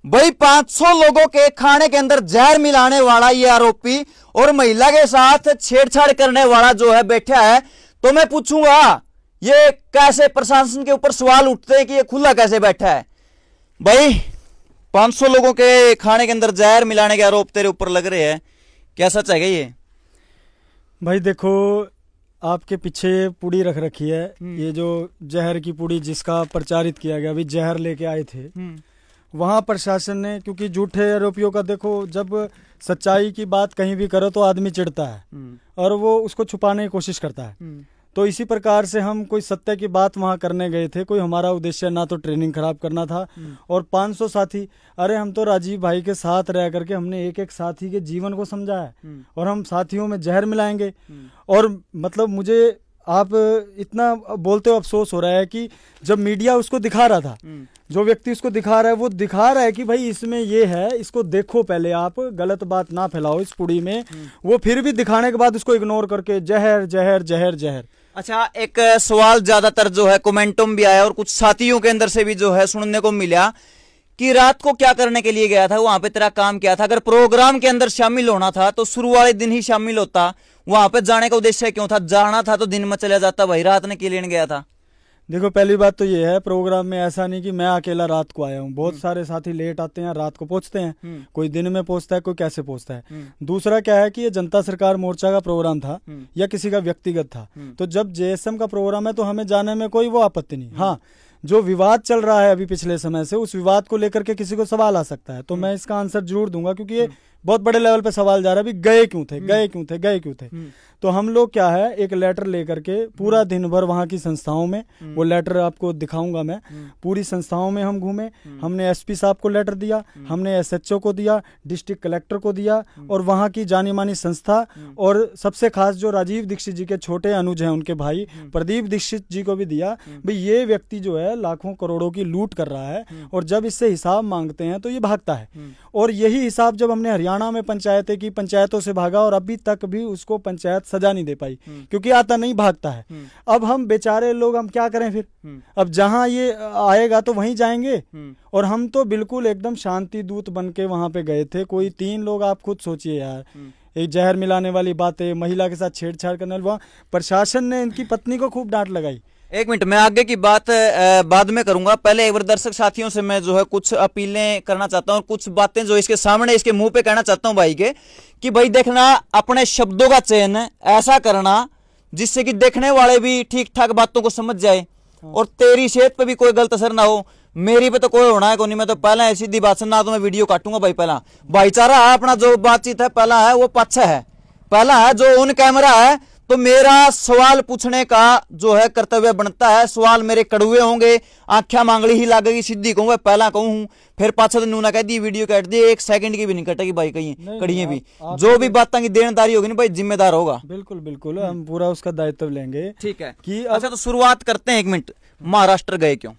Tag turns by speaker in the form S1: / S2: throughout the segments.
S1: भाई 500 लोगों के खाने के अंदर जहर मिलाने वाला ये आरोपी और महिला के साथ छेड़छाड़ करने वाला जो है बैठा है। तो मैं पूछूंगा ये कैसे प्रशासन के ऊपर सवाल उठते हैं कि ये खुला कैसे बैठा है। भाई 500 लोगों के खाने के अंदर जहर मिलाने के आरोप तेरे ऊपर लग रहे हैं, क्या सच है ये?
S2: भाई देखो, आपके पीछे पुड़ी रख रखी है, ये जो जहर की पुड़ी जिसका प्रचारित किया गया, अभी जहर लेके आए थे वहां प्रशासन ने, क्योंकि झूठे आरोपियों का देखो, जब सच्चाई की बात कहीं भी करो तो आदमी चिढ़ता है और वो उसको छुपाने की कोशिश करता है। तो इसी प्रकार से हम कोई सत्य की बात वहां करने गए थे। कोई हमारा उद्देश्य ना तो ट्रेनिंग खराब करना था और 500 साथी, अरे हम तो राजीव भाई के साथ रह करके हमने एक एक साथी के जीवन को समझा है और हम साथियों में जहर मिलाएंगे। और मतलब मुझे आप इतना बोलते हो अफसोस हो रहा है कि जब मीडिया उसको दिखा रहा था, जो व्यक्ति उसको दिखा रहा है वो दिखा रहा है कि भाई इसमें ये है, इसको देखो पहले, आप गलत बात ना फैलाओ इस पुड़ी में, वो फिर भी दिखाने के बाद उसको इग्नोर करके जहर जहर जहर जहर।
S1: अच्छा, एक सवाल ज्यादातर जो है कमेंटों में भी आया और कुछ साथियों के अंदर से भी जो है सुनने को मिला कि रात को क्या करने के लिए गया था, वहां पे तेरा काम क्या था? अगर प्रोग्राम के अंदर शामिल होना था तो शुरू वाले दिन ही शामिल होता, वहां पे जाने का उद्देश्य क्यों था? जाना था तो दिन में चला जाता भाई, रात ने क्यों लेने गया था?
S2: देखो, पहली बात तो ये है, प्रोग्राम में ऐसा नहीं कि मैं अकेला रात को आया हूँ, बहुत सारे साथी लेट आते हैं, रात को पहुंचते हैं, कोई दिन में पहुंचता है, कोई कैसे पहुंचता है। दूसरा क्या है कि ये जनता सरकार मोर्चा का प्रोग्राम था या किसी का व्यक्तिगत था, तो जब जेएसएम का प्रोग्राम है तो हमें जाने में कोई वो आपत्ति नहीं। हाँ, जो विवाद चल रहा है अभी पिछले समय से, उस विवाद को लेकर के किसी को सवाल आ सकता है, तो मैं इसका आंसर जरूर दूंगा, क्योंकि ये बहुत बड़े लेवल पे सवाल जा रहा है, अभी गए क्यों थे, गए क्यों थे, गए क्यों थे। तो हम लोग क्या है, एक लेटर लेकर के पूरा दिन भर वहां की संस्थाओं में, वो लेटर आपको दिखाऊंगा मैं, पूरी संस्थाओं में हम घूमे, हमने एसपी साहब को लेटर दिया, हमने एसएचओ को दिया, डिस्ट्रिक्ट कलेक्टर को दिया, और वहां की जानी मानी संस्था, और सबसे खास जो राजीव दीक्षित जी के छोटे अनुज हैं उनके भाई प्रदीप दीक्षित जी को भी दिया। भाई ये व्यक्ति जो है लाखों करोड़ों की लूट कर रहा है और जब इससे हिसाब मांगते हैं तो ये भागता है। और यही हिसाब जब हमने हरियाणा में पंचायतें की, पंचायतों से भागा और अभी तक भी उसको पंचायत सजा नहीं दे पाई, क्योंकि आता नहीं, भागता है। अब हम बेचारे लोग, हम क्या करें फिर? अब जहां ये आएगा तो वहीं जाएंगे। और हम तो बिल्कुल एकदम शांति दूत बन के वहां पे गए थे। कोई 3 लोग, आप खुद सोचिए यार, एक जहर मिलाने वाली बातें, महिला के साथ छेड़छाड़ करने वाली, वहां प्रशासन ने इनकी पत्नी को खूब डांट लगाई।
S1: एक मिनट, मैं आगे की बात बाद में करूंगा, पहले एक बार दर्शक साथियों से मैं जो है कुछ अपीलें करना चाहता हूं और कुछ बातें जो इसके सामने, इसके मुंह पे कहना चाहता हूं भाई के, कि भाई देखना, अपने शब्दों का चयन ऐसा करना जिससे कि देखने वाले भी ठीक ठाक बातों को समझ जाए और तेरी सेहत पे भी कोई गलत असर ना हो। मेरी पे तो कोई होना है को नहीं, मैं तो पहला सीधी बात से ना तो मैं वीडियो काटूंगा भाई। पहला भाईचारा है, अपना जो बातचीत है पहला है वो पक्ष है, पहला है जो ऑन कैमरा है। तो मेरा सवाल पूछने का जो है कर्तव्य बनता है, सवाल मेरे कड़ुए होंगे, आंखें मांगली ही लागेगी, सीधी कहूंगा, पहला कहूं, फिर पाछा तो ना कह दी वीडियो काट दी, 1 सेकंड की भी नहीं कटेगी भाई, कहीं कड़िए भी जो भी बातें की देनदारी होगी ना भाई, जिम्मेदार होगा।
S2: बिल्कुल बिल्कुल, हम पूरा उसका दायित्व लेंगे।
S1: ठीक है कि अच्छा, तो शुरुआत करते हैं। 1 मिनट, महाराष्ट्र गए क्यों?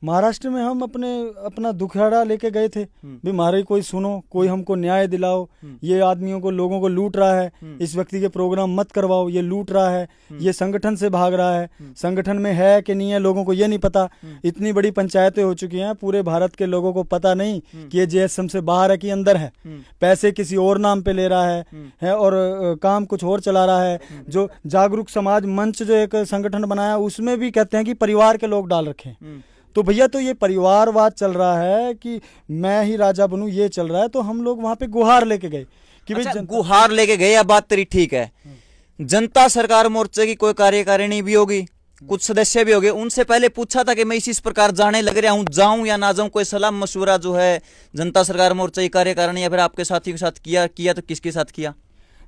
S2: महाराष्ट्र में हम अपना दुखड़ा लेके गए थे, भी हमारे कोई सुनो, कोई हमको न्याय दिलाओ, ये आदमियों को, लोगों को लूट रहा है, इस व्यक्ति के प्रोग्राम मत करवाओ, ये लूट रहा है, ये संगठन से भाग रहा है, संगठन में है कि नहीं है लोगों को ये नहीं पता। इतनी बड़ी पंचायतें हो चुकी हैं, पूरे भारत के लोगों को पता नहीं कि ये जेएसएम से बाहर है कि अंदर है, पैसे किसी और नाम पे ले रहा है और काम कुछ और चला रहा है। जो जागरूक समाज मंच जो एक संगठन बनाया, उसमें भी कहते हैं कि परिवार के लोग डाल रखे। तो भैया, तो ये परिवारवाद चल रहा है कि मैं ही राजा बनूं, ये चल रहा है। तो हम लोग वहां पे गुहार लेके गए कि
S1: अच्छा, गुहार लेके गए, या बात तेरी ठीक है। जनता सरकार मोर्चे की कोई कार्यकारिणी भी होगी, कुछ सदस्य भी होंगे, उनसे पहले पूछा था कि मैं इस प्रकार जाने लग रहा हूं, जाऊं या ना जाऊं, कोई सलाह मशवरा जो है जनता सरकार मोर्चा की कार्यकारिणी या फिर आपके साथी के साथ किया तो किसके साथ किया?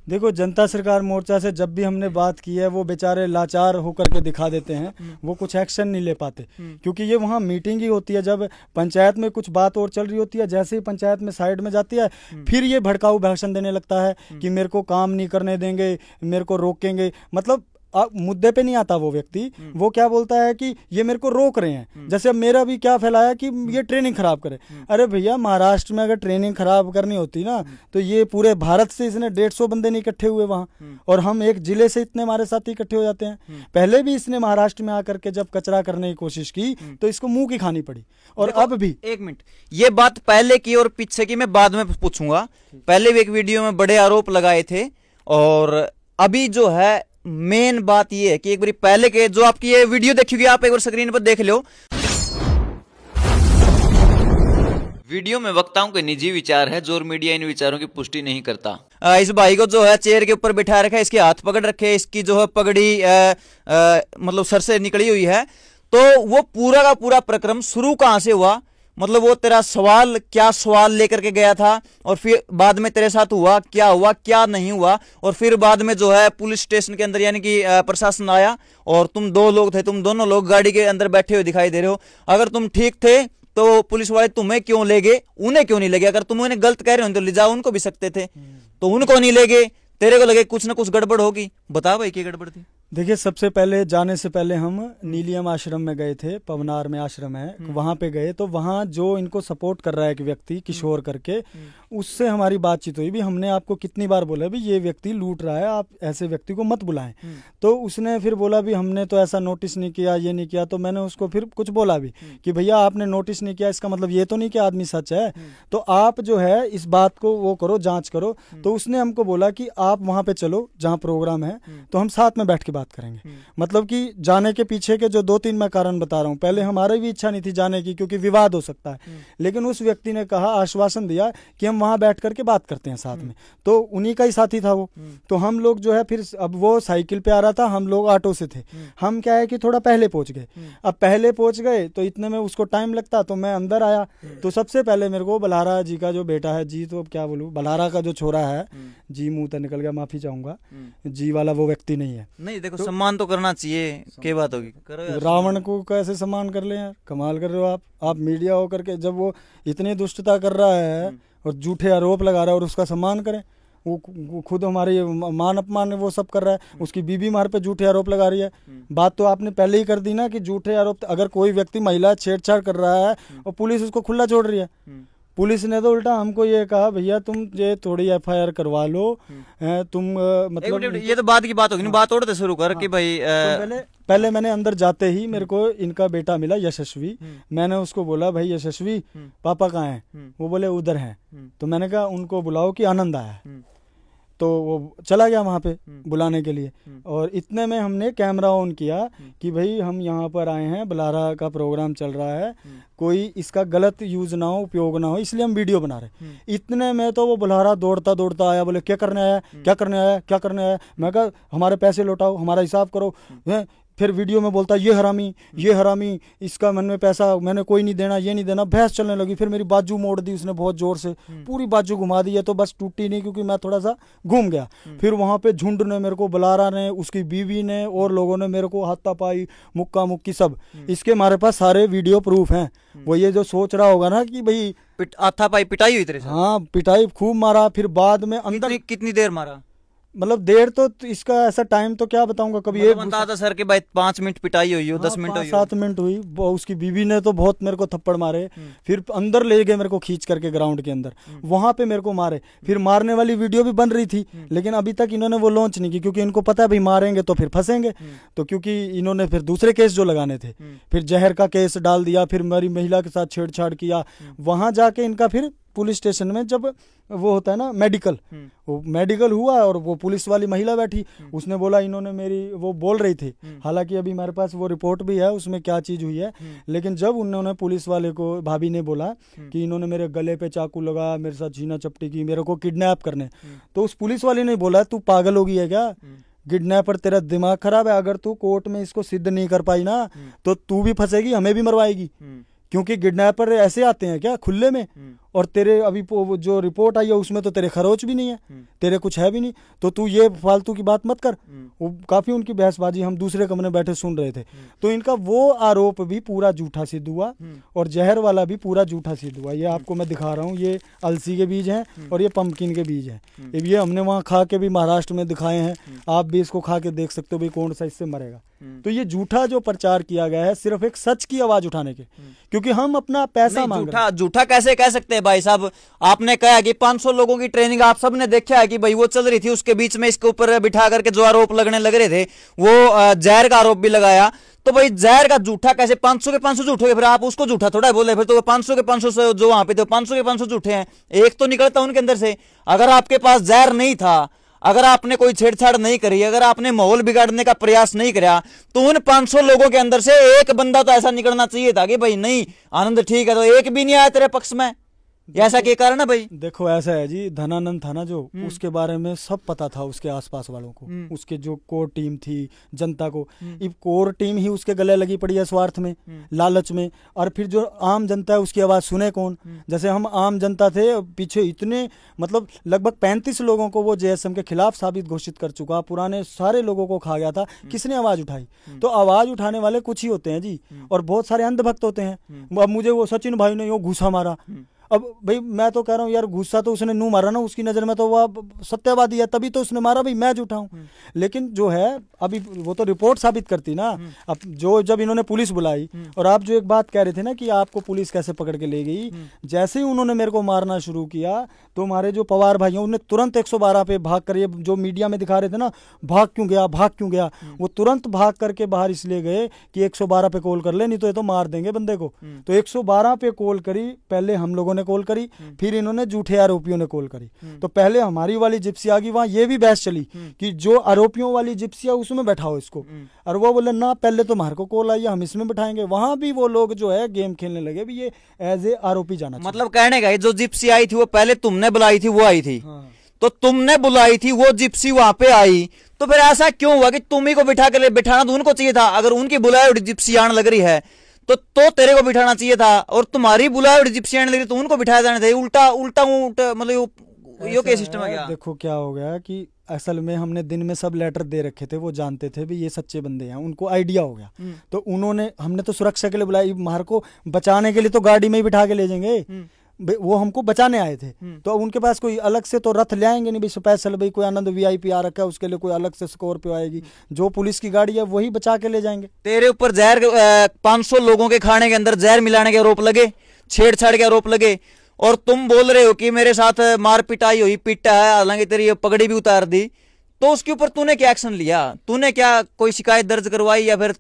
S2: देखो, जनता सरकार मोर्चा से जब भी हमने बात की है, वो बेचारे लाचार होकर के दिखा देते हैं, वो कुछ एक्शन नहीं ले पाते, क्योंकि ये वहाँ मीटिंग ही होती है, जब पंचायत में कुछ बात और चल रही होती है, जैसे ही पंचायत में साइड में जाती है, फिर ये भड़काऊ भाषण देने लगता है कि मेरे को काम नहीं करने देंगे, मेरे को रोकेंगे। मतलब मुद्दे पे नहीं आता वो व्यक्ति। वो क्या बोलता है कि ये मेरे को रोक रहे हैं। जैसे अब मेरा भी क्या फैलाया कि ये ट्रेनिंग खराब करे। अरे भैया, महाराष्ट्र में अगर ट्रेनिंग खराब करनी होती ना तो ये पूरे भारत से इसने 150 बंदे नहीं इकट्ठे हुए वहां, और हम एक जिले से इतने हमारे साथ इकट्ठे हो जाते हैं। पहले भी इसने महाराष्ट्र में आकर के जब कचरा करने की कोशिश की तो इसको मुंह की खानी पड़ी, और अब भी।
S1: एक मिनट, ये बात पहले की और पीछे की मैं बाद में पूछूंगा। पहले भी एक वीडियो में बड़े आरोप लगाए थे, और अभी जो है मेन बात ये है कि एक बार पहले के जो आपकी ये वीडियो देखिएगी, आप एक बार स्क्रीन पर देख लो। वीडियो में वक्ताओं के निजी विचार है, जो मीडिया इन विचारों की पुष्टि नहीं करता। इस भाई को जो है चेयर के ऊपर बिठा रखा है, इसके हाथ पकड़ रखे है, इसकी जो है पगड़ी मतलब सर से निकली हुई है। तो वो पूरा का पूरा प्रक्रम शुरू कहां से हुआ, मतलब वो तेरा सवाल, क्या सवाल लेकर के गया था, और फिर बाद में तेरे साथ हुआ क्या नहीं हुआ, और फिर बाद में जो है पुलिस स्टेशन के अंदर यानी कि प्रशासन आया, और तुम 2 लोग थे, तुम दोनों लोग गाड़ी के अंदर बैठे हुए दिखाई दे रहे हो। अगर तुम ठीक थे तो पुलिस वाले तुम्हें क्यों ले गए, उन्हें क्यों नहीं ले गए? अगर तुम उन्हें गलत कह रहे हो तो ले जाओ, उनको भी सकते थे, तो उनको नहीं ले गए, तेरे को लगे कुछ ना कुछ गड़बड़ होगी। बता भाई, क्या गड़बड़ थी?
S2: देखिए, सबसे पहले जाने से पहले हम नीलियम आश्रम में गए थे, पवनार में आश्रम है, वहां पे गए। तो वहां जो इनको सपोर्ट कर रहा है एक व्यक्ति किशोर करके, उससे हमारी बातचीत हुई भी। हमने आपको कितनी बार बोला भी ये व्यक्ति लूट रहा है, आप ऐसे व्यक्ति को मत बुलाएं। तो उसने फिर बोला भी हमने तो ऐसा नोटिस नहीं किया, ये नहीं किया। तो मैंने उसको फिर कुछ बोला भी कि भैया आपने नोटिस नहीं किया, इसका मतलब ये तो नहीं कि आदमी सच है, तो आप जो है इस बात को वो करो, जांच करो। तो उसने हमको बोला कि आप वहां पे चलो जहां प्रोग्राम है, तो हम साथ में बैठ के बात करेंगे। मतलब कि जाने के पीछे के जो 2-3 मैं कारण बता रहा हूँ, पहले हमारी भी इच्छा नहीं थी जाने की, क्योंकि विवाद हो सकता है, लेकिन उस व्यक्ति ने कहा, आश्वासन दिया कि हम वहां बैठ करके बात करते हैं साथ में। तो उन्हीं का ही साथी था वो। तो हम लोग जो है फिर, अब वो साइकिल पे आ रहा था, हम लोग ऑटो से थे। हम क्या है कि थोड़ा पहले पहुंच गए। अब पहले पहुंच गए तो इतने में उसको टाइम लगता, तो मैं अंदर आया। तो सबसे पहले मेरे को बल्हारा जी का जो बेटा है, जी तो अब क्या बोलूं, बल्हारा का जो छोरा है, जी मुंह तो निकल गया, माफी चाहूंगा, जी वाला वो व्यक्ति नहीं है।
S1: नहीं देखो, सम्मान तो करना चाहिए, क्या बात होगी,
S2: करो। रावण को कैसे सम्मान कर ले यार, कमाल कर रहे हो आप मीडिया होकर के। जब वो इतनी दुष्टता कर रहा है और झूठे आरोप लगा रहा है, और उसका सम्मान करें। वो खुद हमारे मान अपमान वो सब कर रहा है, उसकी बीबी हमारे पे झूठे आरोप लगा रही है। बात तो आपने पहले ही कर दी ना कि झूठे आरोप, अगर कोई व्यक्ति महिला छेड़छाड़ कर रहा है और पुलिस उसको खुला छोड़ रही है, पुलिस ने तो उल्टा हमको ये कहा भैया तुम ये थोड़ी FIR करवा लो, तुम मतलब
S1: ये तो बाद की बात होगी, बात तोड़ते शुरू कर कि भाई
S2: तो पहले मैंने अंदर जाते ही मेरे को इनका बेटा मिला यशस्वी। मैंने उसको बोला भाई यशस्वी पापा कहाँ हैं? वो बोले उधर हैं। तो मैंने कहा उनको बुलाओ कि आनंद आया है। तो वो चला गया वहां पे बुलाने के लिए, और इतने में हमने कैमरा ऑन किया कि भाई हम यहाँ पर आए हैं, बल्हारा का प्रोग्राम चल रहा है, कोई इसका गलत यूज ना हो, उपयोग ना हो, इसलिए हम वीडियो बना रहे। इतने में तो वो बल्हारा दौड़ता दौड़ता आया, बोले क्या करने आया, क्या करने आया, क्या करने आया? मैं कहा हमारे पैसे लौटाओ, हमारा हिसाब करो। फिर वीडियो में बोलता ये हरामी, इसका मन में पैसा मैंने कोई नहीं देना, ये नहीं देना। बहस चलने लगी। फिर मेरी बाजू मोड़ दी उसने बहुत जोर से, पूरी बाजू घुमा दी है, तो बस टूटी नहीं क्योंकि मैं थोड़ा सा घूम गया। फिर वहां पे झुंड ने मेरे को, बल्हारा ने, उसकी बीवी ने और लोगों ने मेरे को हाथापाई, मुक्का मुक्की सब। इसके हमारे पास सारे वीडियो प्रूफ हैं। वो ये जो सोच रहा होगा ना कि भाई
S1: हाथापाई पिटाई हुई तेरे साथ?
S2: हाँ, पिटाई खूब मारा। फिर बाद में अंदर
S1: कितनी देर मारा?
S2: मतलब देर तो इसका ऐसा टाइम तो क्या बताऊंगा, कभी
S1: ये बता था सर के भाई 5 मिनट पिटाई हुई हो, 10 मिनट हुई,
S2: 7 मिनट हुई। उसकी बीवी ने तो बहुत मेरे को थप्पड़ मारे। फिर अंदर ले गए मेरे को खींच करके ग्राउंड के अंदर, वहां पे मेरे को मारे। फिर मारने वाली वीडियो भी बन रही थी, लेकिन अभी तक इन्होंने वो लॉन्च नहीं की, क्योंकि इनको पता है भाई मारेंगे तो फिर फंसेंगे। तो क्योंकि इन्होंने फिर दूसरे केस जो लगाने थे, फिर जहर का केस डाल दिया, फिर मेरी महिला के साथ छेड़छाड़ किया। वहां जाके इनका फिर पुलिस स्टेशन में जब वो होता है ना मेडिकल, वो मेडिकल हुआ और वो पुलिस वाली महिला बैठी, उसने बोला इन्होंने मेरी, वो बोल रही थी, हालांकि अभी मेरे पास वो रिपोर्ट भी है उसमें क्या चीज हुई है, लेकिन जब उन्होंने पुलिस वाले को, भाभी ने बोला कि इन्होंने मेरे गले पे चाकू लगाया, मेरे साथ छीना चपटी की, मेरे को किडनैप करने, तो उस पुलिस वाले ने बोला तू पागल हो गई है क्या, किडनैपर तेरा दिमाग खराब है, अगर तू कोर्ट में इसको सिद्ध नहीं कर पाई ना तो तू भी फंसेगी, हमें भी मरवाएगी, क्योंकि किडनैपर ऐसे आते हैं क्या खुले में, और तेरे अभी जो रिपोर्ट आई है उसमें तो तेरे खरोच भी नहीं है, तेरे कुछ है भी नहीं, तो तू ये फालतू की बात मत कर। वो काफी उनकी बहसबाजी हम दूसरे कमरे में बैठे सुन रहे थे। तो इनका वो आरोप भी पूरा झूठा सिद्ध हुआ और जहर वाला भी पूरा झूठा सिद्ध हुआ। ये आपको मैं दिखा रहा हूँ, ये अलसी के बीज हैं और ये पंपकिन के बीज हैं। ये हमने वहाँ खा के भी महाराष्ट्र में दिखाए हैं, आप भी इसको खा के देख सकते हो भाई कौन सा इससे मरेगा। तो ये झूठा जो प्रचार किया गया है सिर्फ एक सच की आवाज उठाने के, क्योंकि हम अपना पैसा मांग रहे हैं।
S1: झूठा कैसे कह सकते हैं भाई साहब? आपने कहा कि 500 लोगों की ट्रेनिंग आप सबने देखा है कि भाई वो चल रही थी, उसके बीच में इसके ऊपर बिठा करके जो आरोप लगने लग रहे थे वो जहर का आरोप भी लगाया। तो भाई जहर का झूठा कैसे? 500 के 500 झूठे हो, फिर आप उसको झूठा थोड़ा बोले, फिर तो 500 के 500 से जो वहां पे थे 500 के 500 झूठे हैं। एक तो निकलता उनके अंदर से। अगर आपके पास जहर नहीं था, अगर आपने कोई छेड़छाड़ नहीं करी, अगर आपने माहौल बिगाड़ने का प्रयास नहीं किया, तो उन 500 लोगों के अंदर से एक बंदा तो ऐसा निकलना चाहिए था कि भाई नहीं आनंद ठीक है, तो एक भी नहीं आया तेरे पक्ष में। ऐसा क्या कारण है भाई?
S2: देखो ऐसा है जी, धनानंद था ना जो, उसके बारे में सब पता था उसके आसपास वालों को, उसके जो कोर टीम थी जनता को। कोर टीम ही उसके गले लगी पड़ी है स्वार्थ में, लालच में। और फिर जो आम जनता है उसकी आवाज सुने कौन? जैसे हम आम जनता थे, पीछे इतने मतलब लगभग 35 लोगों को वो जेएसएम के खिलाफ साबित घोषित कर चुका, पुराने सारे लोगों को खा गया था। किसने आवाज उठाई? तो आवाज उठाने वाले कुछ ही होते हैं जी, और बहुत सारे अंधभक्त होते हैं। अब मुझे वो सचिन भाई ने वो घूसा मारा, अब भाई मैं तो कह रहा हूँ यार गुस्सा तो उसने नू मारा ना, उसकी नजर में तो वह सत्यवादी है, तभी तो उसने मारा, भाई मैं झूठा हूँ। लेकिन जो है अभी वो तो रिपोर्ट साबित करती ना। अब जो जब इन्होंने पुलिस बुलाई, और आप जो एक बात कह रहे थे ना कि आपको पुलिस कैसे पकड़ के ले गई, जैसे ही उन्होंने मेरे को मारना शुरू किया तो हमारे जो पवार भाई हैं उन्होंने तुरंत 112 पे भाग कर, ये जो मीडिया में दिखा रहे थे ना भाग क्यों गया, वो तुरंत भाग करके बाहर इसलिए गए कि 112 पे कॉल कर ले, नहीं तो ये तो मार देंगे बंदे को। तो 112 पे कॉल करी, पहले हम लोगों ने कॉल करी, फिर इन्होंने झूठे आरोपियों ने कॉल करी। तो पहले हमारी वाली जिप्सी आ गई, वहां ये भी बहस चली कि जो आरोपियों वाली जिप्सी है उसमें बैठाओ इसको, और वो बोले ना पहले तो हमारे को कॉल आई है, हम इसमें बैठाएंगे। वहां भी वो लोग जो है गेम खेलने लगे भी ये एज ए आरोपी जाना।
S1: मतलब कहने का जो जिप्सी आई थी वो पहले तुमने बुलाई थी, वो आई थी। तो तुमने बुलाई थी, वो जिप्सी वहां पे आई, तो फिर ऐसा क्यों हुआ कि तुम ही को बिठाना तो उनको चाहिए था? अगर उनकी बुलाई हुई जिप्सी आने लग रही है तो तेरे को बिठाना चाहिए था, और तुम्हारी बुलाई हुई जिप्सी आने लग रही तो उनको बिठाया जाना था। उल्टा मतलब यो क्या सिस्टम है क्या?
S2: देखो क्या हो गया कि असल में हमने दिन में सब लेटर दे रखे थे, वो जानते थे भी ये सच्चे बंदे हैं, उनको आइडिया हो गया। तो उन्होंने, हमने तो सुरक्षा के लिए बुलाई, मार को बचाने के लिए तो गाड़ी में ही बिठा के ले जाएंगे, वो हमको बचाने आए थे। तो उनके पास कोई अलग से तो रथ ले आएंगे नहीं भाई स्पेशल, भाई कोई आनंद वीआईपी आ रखा है उसके लिए कोई अलग से स्कॉर्पियो आएगी, जो पुलिस की गाड़ी है वही बचा के ले जाएंगे।
S1: तेरे ऊपर जहर 500 लोगों के खाने के अंदर जहर मिलाने के आरोप लगे, छेड़छाड़ के आरोप लगे, और तुम बोल रहे हो कि मेरे साथ मार पिटाई हुई, पिटा है, हालांकि तेरी पगड़ी भी उतार दी। तो उसके ऊपर तूने क्या एक्शन लिया? तूने क्या कोई शिकायत दर्ज करवाई या फिर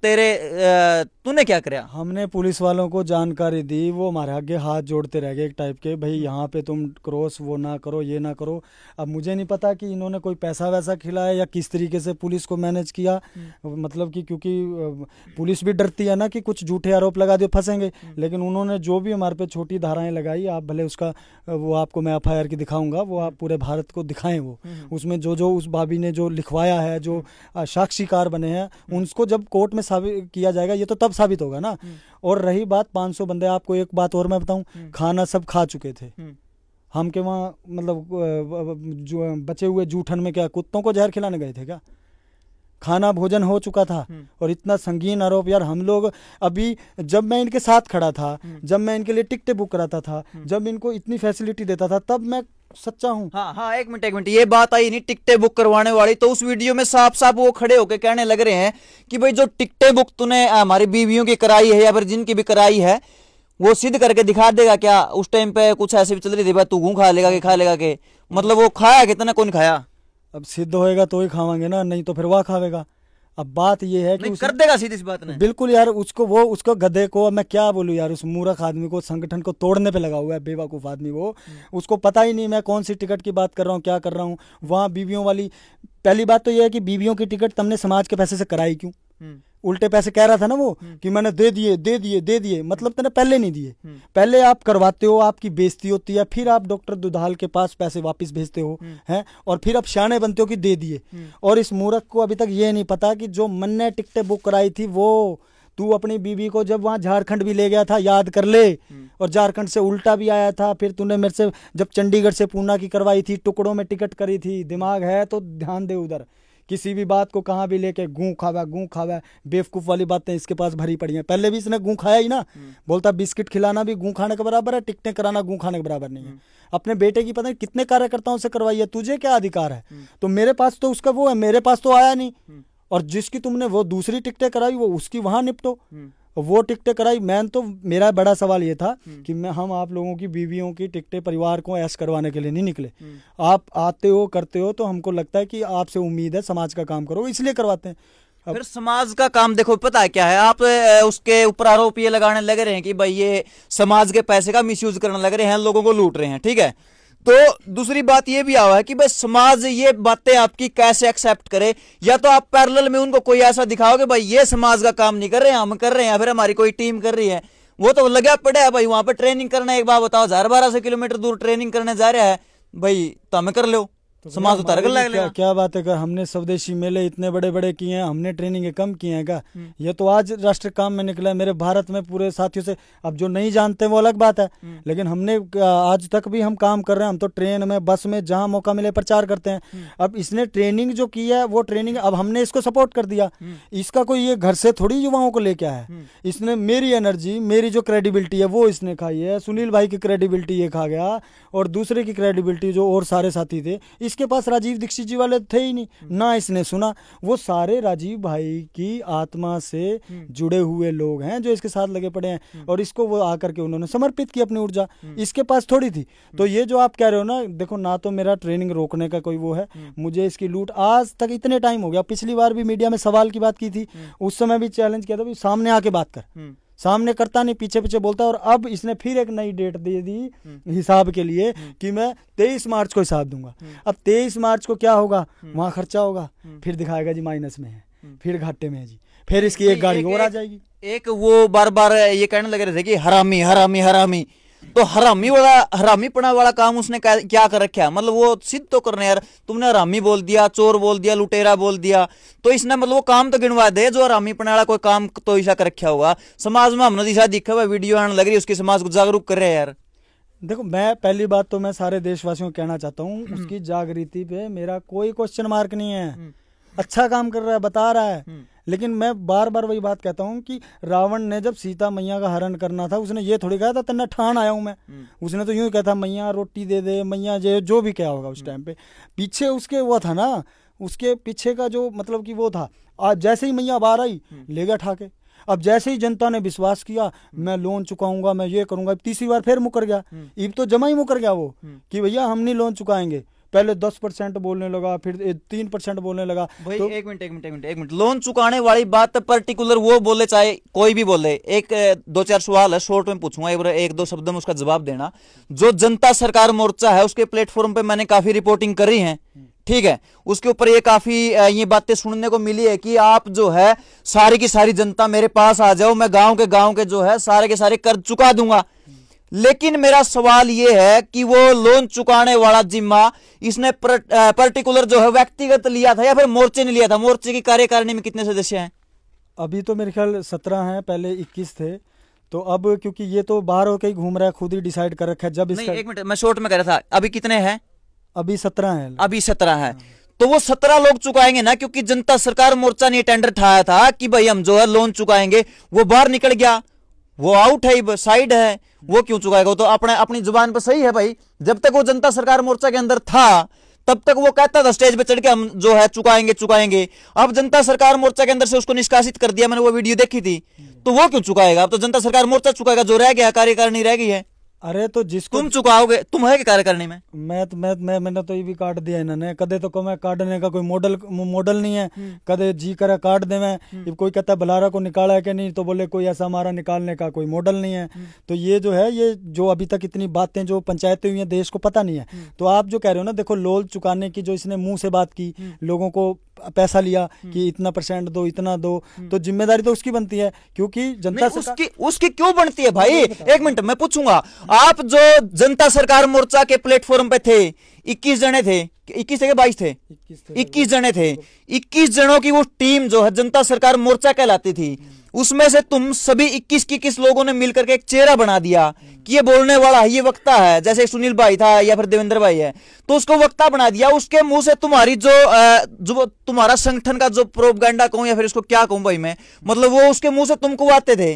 S1: तूने क्या किया?
S2: हमने पुलिस वालों को जानकारी दी, वो हमारे आगे हाथ जोड़ते रह गए एक टाइप के, भाई यहाँ पे तुम क्रॉस वो ना करो, ये ना करो। अब मुझे नहीं पता कि इन्होंने कोई पैसा वैसा खिलाया या किस तरीके से पुलिस को मैनेज किया, मतलब कि क्योंकि पुलिस भी डरती है ना कि कुछ झूठे आरोप लगा दिए फंसेंगे। लेकिन उन्होंने जो भी हमारे पे छोटी धाराएं लगाई, आप भले उसका वो आपको मैं FIR की दिखाऊंगा, वो आप पूरे भारत को दिखाएं, वो उसमें जो उस भाभी ने जो लिखवाया है, जो साक्षीकार बने हैं, उनको जब कोर्ट में साबित किया जाएगा, ये तो तब साबित होगा ना। और रही बात 500 बंदे, आपको एक बात और मैं बताऊं, खाना सब खा चुके थे हम के वहाँ, मतलब जो बचे हुए जूठन में क्या कुत्तों को जहर खिलाने गए थे क्या? खाना भोजन हो चुका था। और इतना संगीन आरोप यार, हम लोग अभी जब मैं इनके साथ खड़ा था, जब मैं इनके लिए टिकटें बुक कराता था, जब इनको इतनी फैसिलिटी देता था, तब मैं सच्चा हूँ।
S1: हाँ, एक मिनट, ये बात आई नहीं टिकटें बुक करवाने वाली, तो उस वीडियो में साफ साफ वो खड़े होकर कहने लग रहे हैं कि भाई जो टिकटें बुक तूने हमारी बीवियों की कराई है या फिर जिनकी भी कराई है, वो सिद्ध करके दिखा देगा क्या? उस टाइम पे कुछ ऐसे भी चल रही थी, भाई तू खा लेगा के मतलब वो खाया कितना, कौन खाया?
S2: अब सिद्ध होएगा तो ही खावांगे ना, नहीं तो फिर वह खावेगा। अब बात ये है कि
S1: कर देगा सीधी सी बात नहीं।
S2: बिल्कुल यार, उसको गधे को मैं क्या बोलूं यार, उस मूर्ख आदमी को, संगठन को तोड़ने पे लगा हुआ है, बेवकूफ आदमी वो। उसको पता ही नहीं मैं कौन सी टिकट की बात कर रहा हूँ, क्या कर रहा हूँ। वहाँ बीवियों वाली, पहली बात तो ये है कि बीवियों की टिकट तुमने समाज के पैसे से कराई क्यों? उल्टे पैसे कह रहा था ना वो कि मैंने दे दिए, मतलब तेने पहले नहीं दिए। पहले आप करवाते हो, आपकी बेइज्जती होती है, फिर आप डॉक्टर दुधाल के पास पैसे वापस भेजते हो हैं, और फिर आप शाने बनते हो कि दे दिए। और इस मूर्ख को अभी तक ये नहीं पता कि जो मन ने टिकटें बुक कराई थी वो तू अपनी बीवी को जब वहां झारखंड भी ले गया था याद कर ले, और झारखंड से उल्टा भी आया था, फिर तूने मेरे से जब चंडीगढ़ से पूना की करवाई थी, टुकड़ों में टिकट करी थी, दिमाग है तो ध्यान दे उधर। किसी भी बात को कहाँ भी लेके गूं खावा बेवकूफ वाली बातें इसके पास भरी पड़ी हैं। पहले भी इसने गूं खाया ही ना, बोलता बिस्किट खिलाना भी गूं खाने के बराबर है, टिकटें कराना गूं खाने के बराबर नहीं है। अपने बेटे की पता नहीं कितने कार्यकर्ताओं से करवाई है, तुझे क्या अधिकार है? तो मेरे पास तो उसका वो है, मेरे पास तो आया नहीं। और जिसकी तुमने वो दूसरी टिकटें कराई वो उसकी वहां निपटो, वो टिकटें कराई। मैं तो मेरा बड़ा सवाल ये था कि हम आप लोगों की बीवियों की टिकटें परिवार को ऐश करवाने के लिए नहीं निकले। आप आते हो करते हो तो हमको लगता है कि आपसे उम्मीद है समाज का काम करो, इसलिए करवाते हैं।
S1: फिर समाज का काम देखो पता है क्या है, आप उसके ऊपर आरोप ये लगाने लगे रहे हैं कि भाई ये समाज के पैसे का मिसयूज करने लग रहे हैं, लोगों को लूट रहे हैं। ठीक है, तो दूसरी बात ये भी आवा है कि भाई समाज ये बातें आपकी कैसे एक्सेप्ट करे, या तो आप पैरेलल में उनको कोई ऐसा दिखाओ कि भाई ये समाज का काम नहीं कर रहे हैं, हम कर रहे हैं, फिर हमारी कोई टीम कर रही है। वो तो लगा पड़ा है भाई वहां पर ट्रेनिंग करना, एक बार बताओ 1200 किलोमीटर दूर ट्रेनिंग करने जा रहा है भाई, तो हमें कर लो,
S2: तो
S1: समाज उतार कर लग
S2: क्या बात है कर, हमने स्वदेशी मेले इतने बड़े बड़े किए हैं, हमने ट्रेनिंग कम किए हैं क्या? ये तो आज राष्ट्रीय काम में निकला है मेरे भारत में पूरे साथियों से। अब जो नहीं जानते वो अलग बात है, लेकिन हमने आज तक भी हम काम कर रहे हैं। हम तो ट्रेन में बस में जहां मौका मिले प्रचार करते हैं। अब इसने ट्रेनिंग जो की है वो ट्रेनिंग अब हमने इसको सपोर्ट कर दिया, इसका कोई ये घर से थोड़ी युवाओं को लेके आया है। इसने मेरी एनर्जी, मेरी जो क्रेडिबिलिटी है वो इसने खाई है, सुनील भाई की क्रेडिबिलिटी ये खा गया, और दूसरे की क्रेडिबिलिटी जो और सारे साथी थे, इसके पास राजीव दीक्षित जी वाले थे ही नहीं ना, इसने सुना। वो सारे राजीव भाई की आत्मा से जुड़े हुए लोग हैं जो इसके साथ लगे पड़े हैं, और इसको वो आकर के उन्होंने समर्पित की अपनी ऊर्जा, इसके पास थोड़ी थी। तो ये जो आप कह रहे हो ना, देखो ना तो मेरा ट्रेनिंग रोकने का कोई वो है, मुझे इसकी लूट आज तक इतने टाइम हो गया। पिछली बार भी मीडिया में सवाल की बात की थी, उस समय भी चैलेंज किया था भी सामने आके बात कर, सामने करता नहीं, पीछे पीछे बोलता। और अब इसने फिर एक नई डेट दे दी हिसाब के लिए कि मैं 23 मार्च को हिसाब दूंगा। अब 23 मार्च को क्या होगा, वहां खर्चा होगा, फिर दिखाएगा जी माइनस में है, फिर घाटे में है जी, फिर इसकी एक गाड़ी और आ जाएगी।
S1: एक वो बार बार ये कहने लगे रहे थे कि हरामी हरामी हरामी, तो हरामीपना वाला काम उसने क्या कर रखा है? मतलब वो सिद्ध तो करने यार, तुमने हरामी बोल दिया, चोर बोल दिया, लुटेरा बोल दिया, तो इसने मतलब वो काम तो गिनवा दे जो हरामीपना वाला कोई काम तो ऐसा कर रखा होगा समाज में। हमने दिशा दिखा हुआ वीडियो आने लग रही है, उसकी समाज को जागरूक कर रहे हैं यार।
S2: देखो, मैं पहली बात तो मैं सारे देशवासियों को कहना चाहता हूँ, उसकी जागृति पे मेरा कोई क्वेश्चन मार्क नहीं है। अच्छा काम कर रहा है, बता रहा है, लेकिन मैं बार बार वही बात कहता हूँ कि रावण ने जब सीता मैया का हरण करना था, उसने ये थोड़ी कहा था तन्ना ठान आया हूं मैं, उसने तो यूं कहा था मैया रोटी दे दे, मैया जो भी क्या होगा उस टाइम पे। पीछे उसके वो था ना, उसके पीछे का जो मतलब कि वो था, आज जैसे ही मैया बाहर आई ले गया ठाके। अब जैसे ही जनता ने विश्वास किया मैं लोन चुकाऊंगा, मैं ये करूंगा, तीसरी बार फिर मुकर गया। अब तो जमा ही मुकर गया वो कि भैया हम नहीं लोन चुकाएंगे। पहले 10% बोलने लगा, फिर 3% बोलने लगा।
S1: भाई तो एक मिनट, लोन चुकाने वाली बात पर्टिकुलर वो बोले चाहे कोई भी बोले, एक 2-4 सवाल है शॉर्ट में पूछूंगा, एक दो शब्द में उसका जवाब देना। जो जनता सरकार मोर्चा है उसके प्लेटफॉर्म पे मैंने काफी रिपोर्टिंग करी है, ठीक है, उसके ऊपर ये काफी ये बातें सुनने को मिली है कि आप जो है सारी की सारी जनता मेरे पास आ जाओ, मैं गांव के जो है सारे के सारे कर्ज चुका दूंगा। लेकिन मेरा सवाल यह है कि वो लोन चुकाने वाला जिम्मा इसने पर्टिकुलर जो है व्यक्तिगत लिया था या फिर मोर्चे ने लिया था? मोर्चे की कार्यकारिणी में कितने सदस्य हैं?
S2: अभी तो मेरे ख्याल 17 हैं, पहले 21 थे। तो अब क्योंकि ये तो बाहर होकर ही घूम रहा है, खुद ही डिसाइड कर रखा है। जब
S1: नहीं, एक मिनट, मैं शॉर्ट में कह रहा था, अभी कितने हैं?
S2: अभी 17 हैं।
S1: अभी 17 है। तो वो 17 लोग चुकाएंगे ना, क्योंकि जनता सरकार मोर्चा ने टेंडर उठाया था कि भाई हम जो है लोन चुकाएंगे। वो बाहर निकल गया, वो आउट है, साइड है, वो क्यों चुकाएगा? वो तो अपनी जुबान पर सही है भाई। जब तक वो जनता सरकार मोर्चा के अंदर था तब तक वो कहता था स्टेज पे चढ़ के हम जो है चुकाएंगे। अब जनता सरकार मोर्चा के अंदर से उसको निष्कासित कर दिया, मैंने वो वीडियो देखी थी। तो वो क्यों चुकाएगा? अब तो जनता सरकार मोर्चा चुकाएगा, जो रह गया कार्यकारिणी रह गई है।
S2: अरे तो जिसको
S1: तुम चुकाओगे, तुम है कि कार्यकारिणी में?
S2: मैंने तो ये भी काट दिया इन्होंने। कदे तो मैं काटने का कोई मॉडल नहीं है, कदे जी करे काट दे। मैं कोई कहता बलारा को निकाला है कि नहीं, तो बोले कोई ऐसा हमारा निकालने का कोई मॉडल नहीं है। तो ये जो है, ये जो अभी तक इतनी बातें जो पंचायतें हुई हैं देश को पता नहीं है। तो आप जो कह रहे हो ना, देखो लोन चुकाने की जो इसने मुंह से बात की, लोगों को पैसा लिया कि इतना % दो, इतना दो, तो जिम्मेदारी तो उसकी बनती है, क्योंकि जनता
S1: उसकी क्यों बनती है भाई? एक मिनट मैं पूछूंगा, आप जो जनता सरकार मोर्चा के प्लेटफॉर्म पे थे, 21 जने थे, 21 थे 22 थे, 21 जने थे। 21 जनों की वो टीम जो है जनता सरकार मोर्चा कहलाती थी, उसमें से तुम सभी 21 लोगों ने मिलकर के एक चेहरा बना दिया कि ये बोलने वाला है, ये वक्ता है, जैसे सुनील भाई था या फिर देवेंद्र भाई है, तो उसको वक्ता बना दिया। उसके मुंह से तुम्हारी जो तुम्हारा संगठन का जो प्रोपगेंडा कहूं या फिर उसको क्या कहूं भाई मैं, मतलब वो उसके मुंह से तुमको आते थे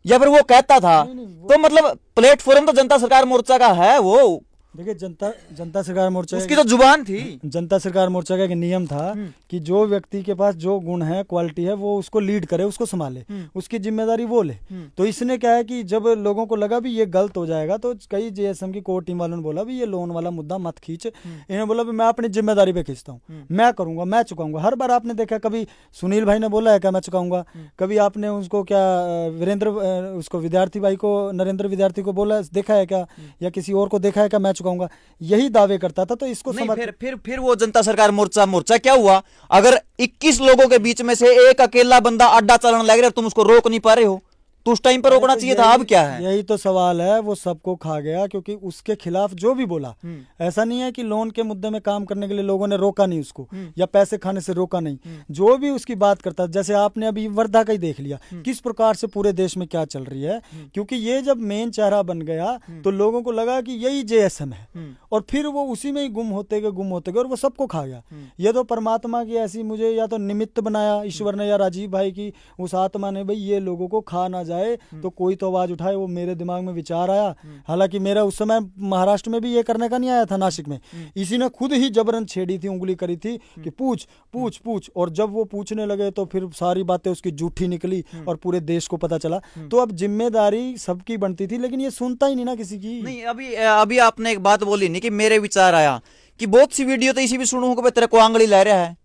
S1: या फिर वो कहता था। तो मतलब प्लेटफॉर्म तो जनता सरकार मोर्चा का है। वो
S2: देखिए जनता सरकार मोर्चा
S1: उसकी तो जुबान थी।
S2: जनता सरकार मोर्चा का एक नियम था कि जो व्यक्ति के पास जो गुण है, क्वालिटी है, वो उसको लीड करे, उसको संभाले, उसकी जिम्मेदारी वो ले। तो इसने क्या है कि जब लोगों को लगा भी ये गलत हो जाएगा, तो कई जेएसएम की कोर टीम वालों ने बोला भी ये लोन वाला मुद्दा मत खींच। इन्होंने बोला भी मैं अपनी जिम्मेदारी पे खींचता हूँ, मैं करूंगा, मैं चुकाऊंगा। हर बार आपने देखा, कभी सुनील भाई ने बोला है क्या मैं चुकाऊंगा, कभी आपने उसको क्या वीरेंद्र उसको विद्यार्थी भाई को, नरेंद्र विद्यार्थी को बोला देखा है क्या, या किसी और को देखा है क्या मैं चुकाऊंगा, यही दावे करता था। तो इसको
S1: फिर वो जनता सरकार मोर्चा क्या हुआ? अगर 21 लोगों के बीच में से एक अकेला बंदा अड्डा चलाने लग रहा है, तुम उसको रोक नहीं पा रहे हो, तो उस टाइम पर रोकना चाहिए था। अब क्या है?
S2: यही तो सवाल है। वो सबको खा गया, क्योंकि उसके खिलाफ जो भी बोला, ऐसा नहीं है कि लोन के मुद्दे में काम करने के लिए लोगों ने रोका नहीं उसको, या पैसे खाने से रोका नहीं। जो भी उसकी बात करता, जैसे आपने अभी वर्धा का ही देख लिया, किस प्रकार से पूरे देश में क्या चल रही है। क्योंकि ये जब मेन चेहरा बन गया तो लोगों को लगा कि यही जेएसएम है, और फिर वो उसी में ही गुम होते गए और वो सबको खा गया। ये तो परमात्मा की ऐसी मुझे या तो निमित्त बनाया ईश्वर ने, या राजीव भाई की उस आत्मा ने, भाई ये लोगों को खा ना जाए तो कोई तो आवाज उठाए। वो मेरे दिमाग में विचार आया। हालांकि मेरा उस समय महाराष्ट्र में भी ये करने का नहीं आया था, नासिक में इसी ने खुद ही जबरन छेड़ी थी, उंगली करी थी कि पूछ पूछ पूछ। और जब वो पूछने लगे तो फिर सारी बातें उसकी झूठी निकली और पूरे देश को पता चला। तो अब जिम्मेदारी सबकी बनती थी, लेकिन ये सुनता ही नहीं ना किसी की।
S1: नहीं, अभी आपने एक बात बोली नहीं कि मेरे विचार आया कि बहुत सी वीडियो तो इसी भी सुनू कि तेरे को आंगली ला रहा है,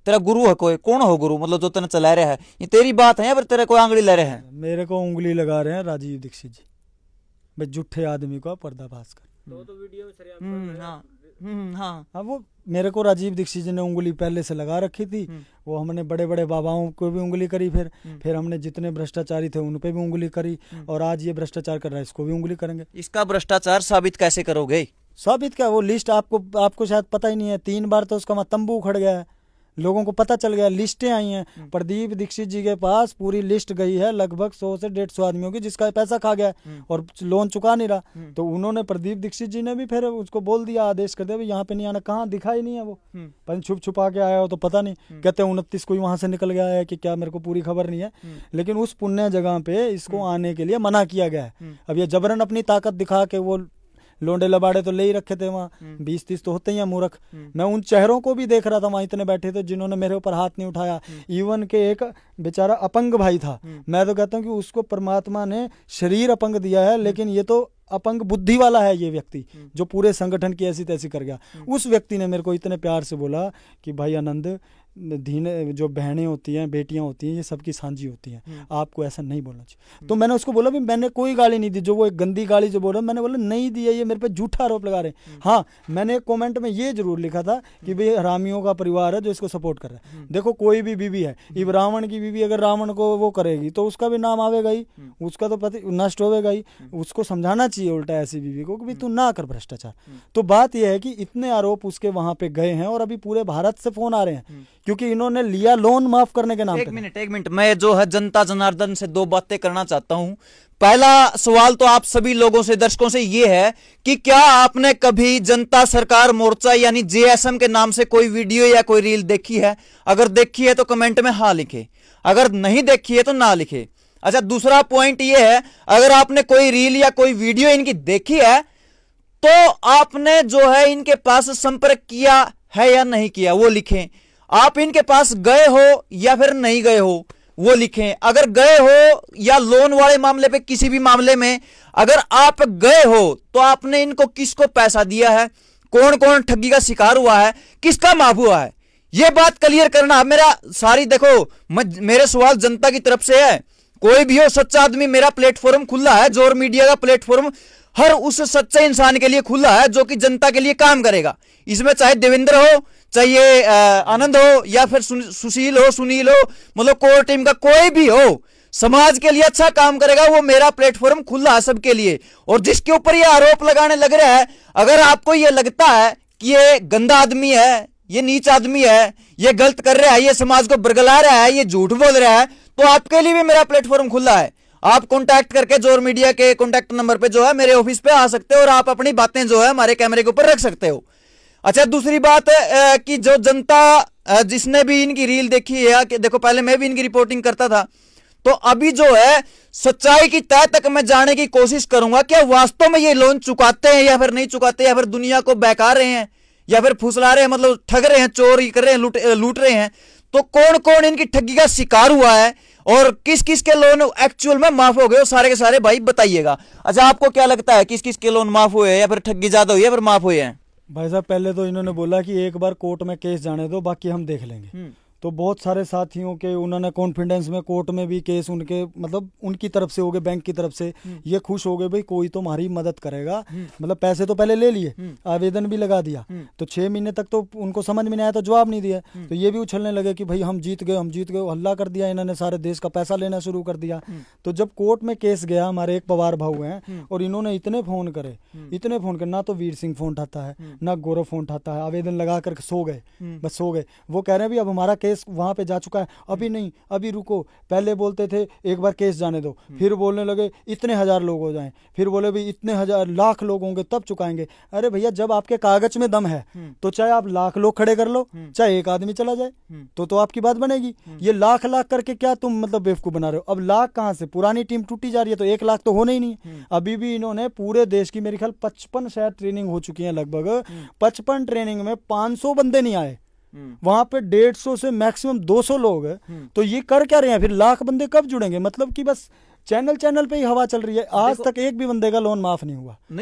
S1: तेरा गुरु है कोई, कौन हो गुरु, मतलब जो तेने चला रहा है, ये तेरी बात है या फिर तेरे को आंगली ला रहे हैं?
S2: मेरे को उंगली लगा रहे हैं राजीव दीक्षित जी, भाई झूठे आदमी को पर्दाफाश कर।
S3: तो वीडियो में
S2: हाँ, वो मेरे को राजीव दीक्षित जी ने उंगली पहले से लगा रखी थी। वो हमने बड़े बड़े बाबाओं को भी उंगली करी, फिर हमने जितने भ्रष्टाचारी थे उन पे भी उंगली करी, और आज ये भ्रष्टाचार कर रहा है इसको भी उंगली करेंगे।
S1: इसका भ्रष्टाचार साबित कैसे करोगे?
S2: साबित क्या, वो लिस्ट आपको शायद पता ही नहीं है। 3 बार तो उसका तंबू उखड़ गया है, लोगों को पता चल गया, लिस्टें आई हैं। प्रदीप दीक्षित जी के पास पूरी लिस्ट गई है लगभग 100 से 150 आदमियों की, जिसका पैसा खा गया और लोन चुका नहीं रहा। तो उन्होंने, प्रदीप दीक्षित जी ने भी फिर उसको बोल दिया, आदेश कर दिया भाई यहाँ पे नहीं आना। कहाँ दिखाई नहीं है वो, पर छुप छुपा के आया हो तो पता नहीं। कहते 29 को वहां से निकल गया है कि क्या, मेरे को पूरी खबर नहीं है। लेकिन उस पुण्य जगह पे इसको आने के लिए मना किया गया है। अब ये जबरन अपनी ताकत दिखा के, वो लोंडे लबाड़े तो ले ही रखे थे वहाँ, 20-30 तो होते ही हैं मूर्ख। मैं उन चेहरों को भी देख रहा था वहाँ, इतने बैठे थे जिन्होंने मेरे ऊपर हाथ नहीं उठाया। इवन के एक बेचारा अपंग भाई था, मैं तो कहता हूँ कि उसको परमात्मा ने शरीर अपंग दिया है, लेकिन ये तो अपंग बुद्धि वाला है ये व्यक्ति, जो पूरे संगठन की ऐसी तैसी कर गया। उस व्यक्ति ने मेरे को इतने प्यार से बोला कि भाई आनंद, धीने जो बहनें होती हैं, बेटियां होती हैं, ये सबकी सांझी होती हैं, आपको ऐसा नहीं बोलना चाहिए। तो मैंने उसको बोला भी मैंने कोई गाली नहीं दी, जो वो एक गंदी गाली जो बोल रहा, मैंने बोला नहीं दी है, ये मेरे पे झूठा आरोप लगा रहे हैं। हाँ, मैंने एक कमेंट में ये जरूर लिखा था कि भाई हरामियों का परिवार है जो इसको सपोर्ट कर रहा है। देखो कोई भी बीवी है, इब रावण की बीवी अगर रावण को वो करेगी तो उसका भी नाम आवेगा ही, उसका तो पति नष्ट होगा ही। उसको समझाना चाहिए उल्टा ऐसी बीवी को कि भाई तू ना कर भ्रष्टाचार। तो बात यह है कि इतने आरोप उसके वहां पे गए हैं, और अभी पूरे भारत से फोन आ रहे हैं, क्योंकि इन्होंने लिया लोन माफ करने के नाम पे।
S1: एक मिनट, मैं जो है जनता जनार्दन से 2 बातें करना चाहता हूं। पहला सवाल तो आप सभी लोगों से, दर्शकों से ये है कि क्या आपने कभी जनता सरकार मोर्चा यानी जेएसएम के नाम से कोई वीडियो या कोई रील देखी है? अगर देखी है तो कमेंट में हाँ लिखे, अगर नहीं देखी है तो ना लिखे। अच्छा, दूसरा पॉइंट ये है, अगर आपने कोई रील या कोई वीडियो इनकी देखी है तो आपने जो है इनके पास संपर्क किया है या नहीं किया, वो लिखें। आप इनके पास गए हो या फिर नहीं गए हो, वो लिखें। अगर गए हो या लोन वाले मामले पे, किसी भी मामले में अगर आप गए हो तो आपने इनको किसको पैसा दिया है, कौन कौन ठगी का शिकार हुआ है, किसका माफ हुआ है, ये बात क्लियर करना। मेरा सारी देखो, मेरे सवाल जनता की तरफ से है। कोई भी हो सच्चा आदमी, मेरा प्लेटफॉर्म खुला है, जोर मीडिया का प्लेटफॉर्म हर उस सच्चे इंसान के लिए खुला है जो कि जनता के लिए काम करेगा। इसमें चाहे देवेंद्र हो, चाहे आनंद हो, या फिर सुशील हो, सुनील हो, मतलब कोर टीम का कोई भी हो, समाज के लिए अच्छा काम करेगा, वो मेरा प्लेटफॉर्म खुला है सबके लिए। और जिसके ऊपर ये आरोप लगाने लग रहा है, अगर आपको ये लगता है कि ये गंदा आदमी है, ये नीच आदमी है, ये गलत कर रहा है, ये समाज को बरगला रहा है, ये झूठ बोल रहा है, तो आपके लिए भी मेरा प्लेटफॉर्म खुला है। आप कांटेक्ट करके जोर मीडिया के कांटेक्ट नंबर पे जो है मेरे ऑफिस पे आ सकते हो और आप अपनी बातें जो है हमारे कैमरे के ऊपर रख सकते हो। अच्छा, दूसरी बात कि जो जनता जिसने भी इनकी रील देखी है, कि देखो पहले मैं भी इनकी रिपोर्टिंग करता था, तो अभी जो है सच्चाई की तह तक मैं जाने की कोशिश करूंगा कि वास्तव में ये लोन चुकाते हैं या फिर नहीं चुकाते, या फिर दुनिया को बहका रहे हैं, या फिर फुसला रहे हैं, मतलब ठग रहे हैं, चोरी कर रहे हैं, लूट रहे हैं। तो कौन कौन इनकी ठगी का शिकार हुआ है और किस किस के लोन एक्चुअल में माफ हो गए, वो सारे के सारे भाई बताइएगा। अच्छा, आपको क्या लगता है किस किस के लोन माफ हुए या फिर ठगी ज्यादा हुई है, फिर माफ हुए हैं?
S2: भाई साहब, पहले तो इन्होंने बोला कि एक बार कोर्ट में केस जाने दो, बाकी हम देख लेंगे। तो बहुत सारे साथियों के उन्होंने कॉन्फिडेंस में कोर्ट में भी केस उनके मतलब उनकी तरफ से हो गए, बैंक की तरफ से, ये खुश हो गए भाई कोई तो हमारी मदद करेगा। मतलब पैसे तो पहले ले लिए, आवेदन भी लगा दिया, तो 6 महीने तक तो उनको समझ में नहीं आया, तो जवाब नहीं दिया, तो ये भी उछलने लगे कि भाई हम जीत गए, हम जीत गए, हल्ला कर दिया इन्होंने, सारे देश का पैसा लेना शुरू कर दिया। तो जब कोर्ट में केस गया, हमारे एक पवार भाऊ हैं और इन्होंने इतने फोन करे, ना तो वीर सिंह फोन उठाता है, ना गौरव फोन उठाता है, आवेदन लगा कर सो गए, बस सो गए। वो कह रहे हैं भी अब हमारा केस वहां पे जा चुका है, अभी नहीं, अभी रुको। पहले बोलते थे एक बार केस जाने दो, फिर बोलने लगे इतने 1000 लोग हो जाएं, फिर बोले भी इतने 1000 लाख लोग होंगे तब चुकाएंगे। अरे भैया, जब आपके कागज में दम है तो चाहे आप लाख लोग खड़े कर लो, चाहे एक आदमी चला जाए, तो आपकी बात बनेगी। ये लाख लाख करके क्या तुम मतलब बेवकूफ बना रहे हो? अब लाख कहां से, पुरानी टीम टूटी जा रही है, तो 1 लाख तो होने ही नहीं। अभी भी इन्होंने पूरे देश की मेरे ख्याल 55 शायद ट्रेनिंग हो चुकी है, लगभग 55 ट्रेनिंग में 500 बंदे नहीं आए, वहां पे 150 से मैक्सिमम 200 लोग है। तो ये कर क्या रहे हैं? फिर लाख बंदे कब जुड़ेंगे? मतलब कि बस चैनल पे ही हवा चल रही है। आज तक एक भी बंदे का लोन माफ नहीं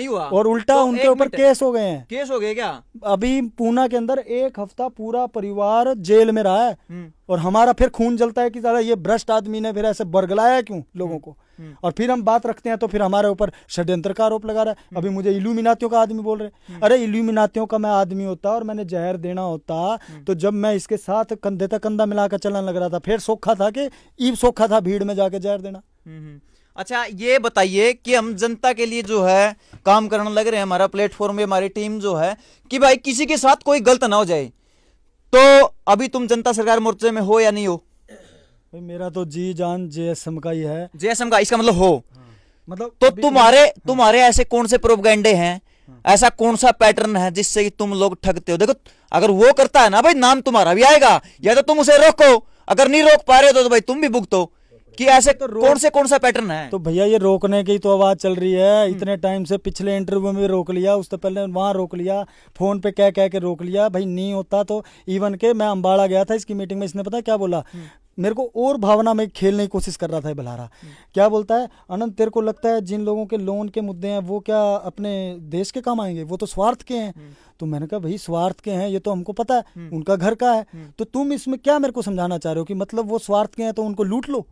S2: हुआ, और उल्टा तो उनके ऊपर केस हो गए हैं।
S1: केस हो गए क्या?
S2: अभी पूना के अंदर 1 हफ्ता पूरा परिवार जेल में रहा है, और हमारा फिर खून जलता है कि साला ये भ्रष्ट आदमी ने फिर ऐसे बरगलाया क्यों लोगों को। और फिर हम बात रखते हैं तो फिर हमारे ऊपर षड्यंत्र का आरोप लगा रहा है। अभी मुझे इल्यूमिनातियों का आदमी बोल रहे हैं। अरे इल्यूमिनातियों का मैं आदमी होता और मैंने जहर देना होता तो जब मैं इसके साथ कंधे तक कंधा मिलाकर चलने लग रहा था, फिर सोखा था कि ईब सोखा था भीड़ में जाके जहर देना।
S1: अच्छा, ये बताइए कि हम जनता के लिए जो है काम करने लग रहे हैं, हमारा प्लेटफॉर्म में हमारी टीम जो है, कि भाई किसी के साथ कोई गलत ना हो जाए। तो अभी तुम जनता सरकार मोर्चे में हो या नहीं हो?
S2: भाई मेरा तो जी जान जेएसएम का ही है।
S1: जेएसएम का इसका मतलब हो?
S2: मतलब
S1: तो तुम्हारे ऐसे कौन से प्रोपगेंडे हैं, ऐसा कौन सा पैटर्न है जिससे कि तुम लोग ठगते हो? देखो, अगर वो करता है ना भाई, नाम तुम्हारा भी आएगा, या तो तुम उसे रोको, अगर नहीं रोक पा रहे हो तो भाई तुम भी भुगतो। कि ऐसे तो कौन सा पैटर्न है?
S2: तो भैया ये रोकने की तो आवाज चल रही है इतने टाइम से। पिछले इंटरव्यू में रोक लिया, उससे पहले वहां रोक लिया, फोन पे कह के रोक लिया। भाई नहीं होता तो इवन के मैं अम्बाड़ा गया था इसकी मीटिंग में, इसने पता क्या बोला मेरे को, और भावना में खेलने की कोशिश कर रहा था बल्हारा। क्या बोलता है, अनंत तेरे को लगता है जिन लोगों के लोन के मुद्दे हैं वो क्या अपने देश के काम आएंगे? वो तो स्वार्थ के हैं। तो मैंने कहा भाई स्वार्थ के हैं ये तो हमको पता है, उनका घर का है, तो तुम इसमें क्या मेरे को समझाना चाह रहे हो कि मतलब वो स्वार्थ के हैं तो उनको लूट लो?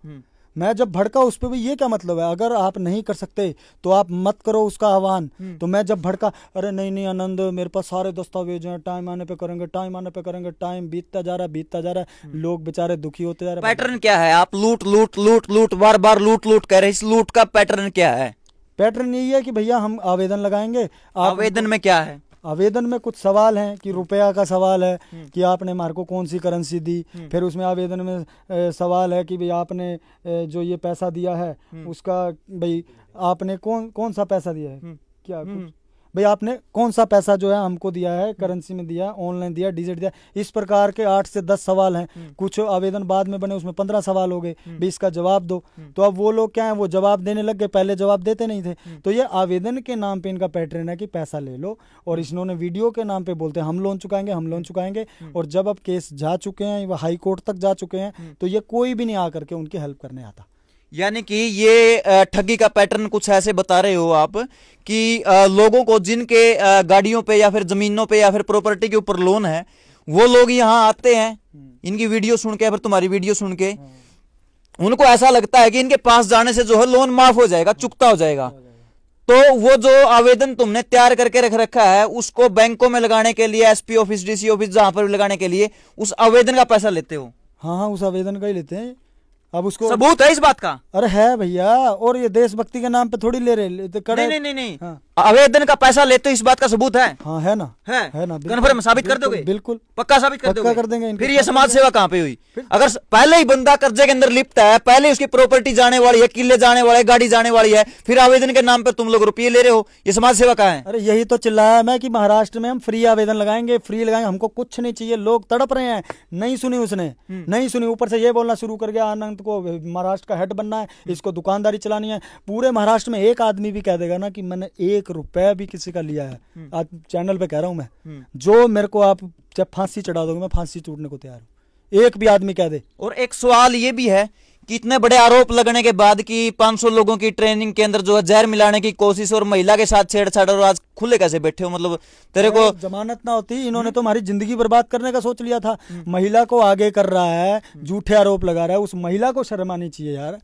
S2: मैं जब भड़का उस पर भी ये क्या मतलब है? अगर आप नहीं कर सकते तो आप मत करो उसका आह्वान। तो मैं जब भड़का, अरे नहीं आनंद मेरे पास सारे दस्तावेज हैं, टाइम आने पे करेंगे, टाइम बीतता जा रहा है, लोग बेचारे दुखी होते जा रहे हैं।
S1: पैटर्न क्या है? आप लूट बार बार लूट कह रहे, इस लूट का पैटर्न क्या है?
S2: पैटर्न यही है कि भैया हम आवेदन लगाएंगे।
S1: आवेदन में क्या है?
S2: आवेदन में कुछ सवाल हैं कि रुपया का सवाल है कि आपने हमारे को कौन सी करेंसी दी। फिर उसमें आवेदन में सवाल है कि भाई आपने जो ये पैसा दिया है उसका भाई आपने कौन सा पैसा दिया है, क्या कुछ भाई आपने कौन सा पैसा जो है हमको दिया है, करेंसी में दिया, ऑनलाइन दिया, डिजिट दिया। इस प्रकार के 8 से 10 सवाल हैं। कुछ आवेदन बाद में बने उसमें 15 सवाल हो गए, 20 का जवाब दो। तो अब वो लोग क्या है, वो जवाब देने लग गए, पहले जवाब देते नहीं थे। तो ये आवेदन के नाम पे इनका पैटर्न है कि पैसा ले लो, और इन्होंने वीडियो के नाम पे बोलते हैं हम लोन चुकाएंगे। और जब अब केस जा चुके हैं, वो हाई कोर्ट तक जा चुके हैं, तो ये कोई भी नहीं आकर के उनकी हेल्प करने आता।
S1: यानी कि ये ठगी का पैटर्न कुछ ऐसे बता रहे हो आप कि लोगों को जिनके गाड़ियों पे या फिर जमीनों पे या फिर प्रॉपर्टी के ऊपर लोन है, वो लोग यहाँ आते हैं इनकी वीडियो सुन के या फिर तुम्हारी वीडियो सुन के, उनको ऐसा लगता है कि इनके पास जाने से जो है लोन माफ हो जाएगा, चुकता हो जाएगा। तो वो जो आवेदन तुमने तैयार करके रख रखा है उसको बैंकों में लगाने के लिए, एसपी ऑफिस, डीसी ऑफिस, जहां पर भी लगाने के लिए उस आवेदन का पैसा लेते हो?
S2: हाँ, उस आवेदन का ही लेते हैं। अब उसको
S1: सबूत है इस बात का?
S2: अरे है भैया, और ये देशभक्ति के नाम पे थोड़ी ले रहे।
S1: नहीं।
S2: हाँ।
S1: आवेदन का पैसा लेते हो, इस बात का सबूत है?
S2: हाँ है ना,
S1: है
S2: ना।
S1: कन्फर्म साबित कर दोगे?
S2: बिल्कुल
S1: पक्का साबित कर दोगे?
S2: कर देंगे।
S1: फिर ये समाज सेवा कहाँ पे हुई? अगर पहले ही बंदा कर्जे के अंदर लिप्त है, पहले उसकी प्रॉपर्टी जाने वाली है, किले जाने वाले, गाड़ी जाने वाली है, फिर आवेदन के नाम पे तुम लोग रुपये ले रहे हो, ये समाज सेवा कहाँ है?
S2: अरे यही तो चिल्लाया मैं कि महाराष्ट्र में हम फ्री आवेदन लगाएंगे, फ्री लगाएंगे, हमको कुछ नहीं चाहिए। लोग तड़प रहे हैं। नहीं सुनी उसने, नहीं सुनी। ऊपर से ये बोलना शुरू कर गया आनंद को महाराष्ट्र का हेड बनना है, इसको दुकानदारी चलानी है। पूरे महाराष्ट्र में एक आदमी भी कह देगा ना कि मैंने 1 रुपया भी किसी का लिया है, आज चैनल पे कह रहा हूं मैं, जो मेरे को आप जब फांसी चढ़ा दोगे मैं फांसी टूटने को तैयार हूं। एक भी आदमी कह दे।
S1: और एक सवाल ये भी है कि इतने बड़े आरोप लगने के बाद कि 500 लोगों की ट्रेनिंग के अंदर जो है जहर मिलाने की कोशिश और महिला के साथ छेड़छाड़, और आज खुले कैसे बैठे हो? मतलब तेरे को
S2: जमानत ना होती, इन्होंने तो हमारी जिंदगी बर्बाद करने का सोच लिया था। महिला को आगे कर रहा है, झूठे आरोप लगा रहा है। उस महिला को शर्म आनी चाहिए यार।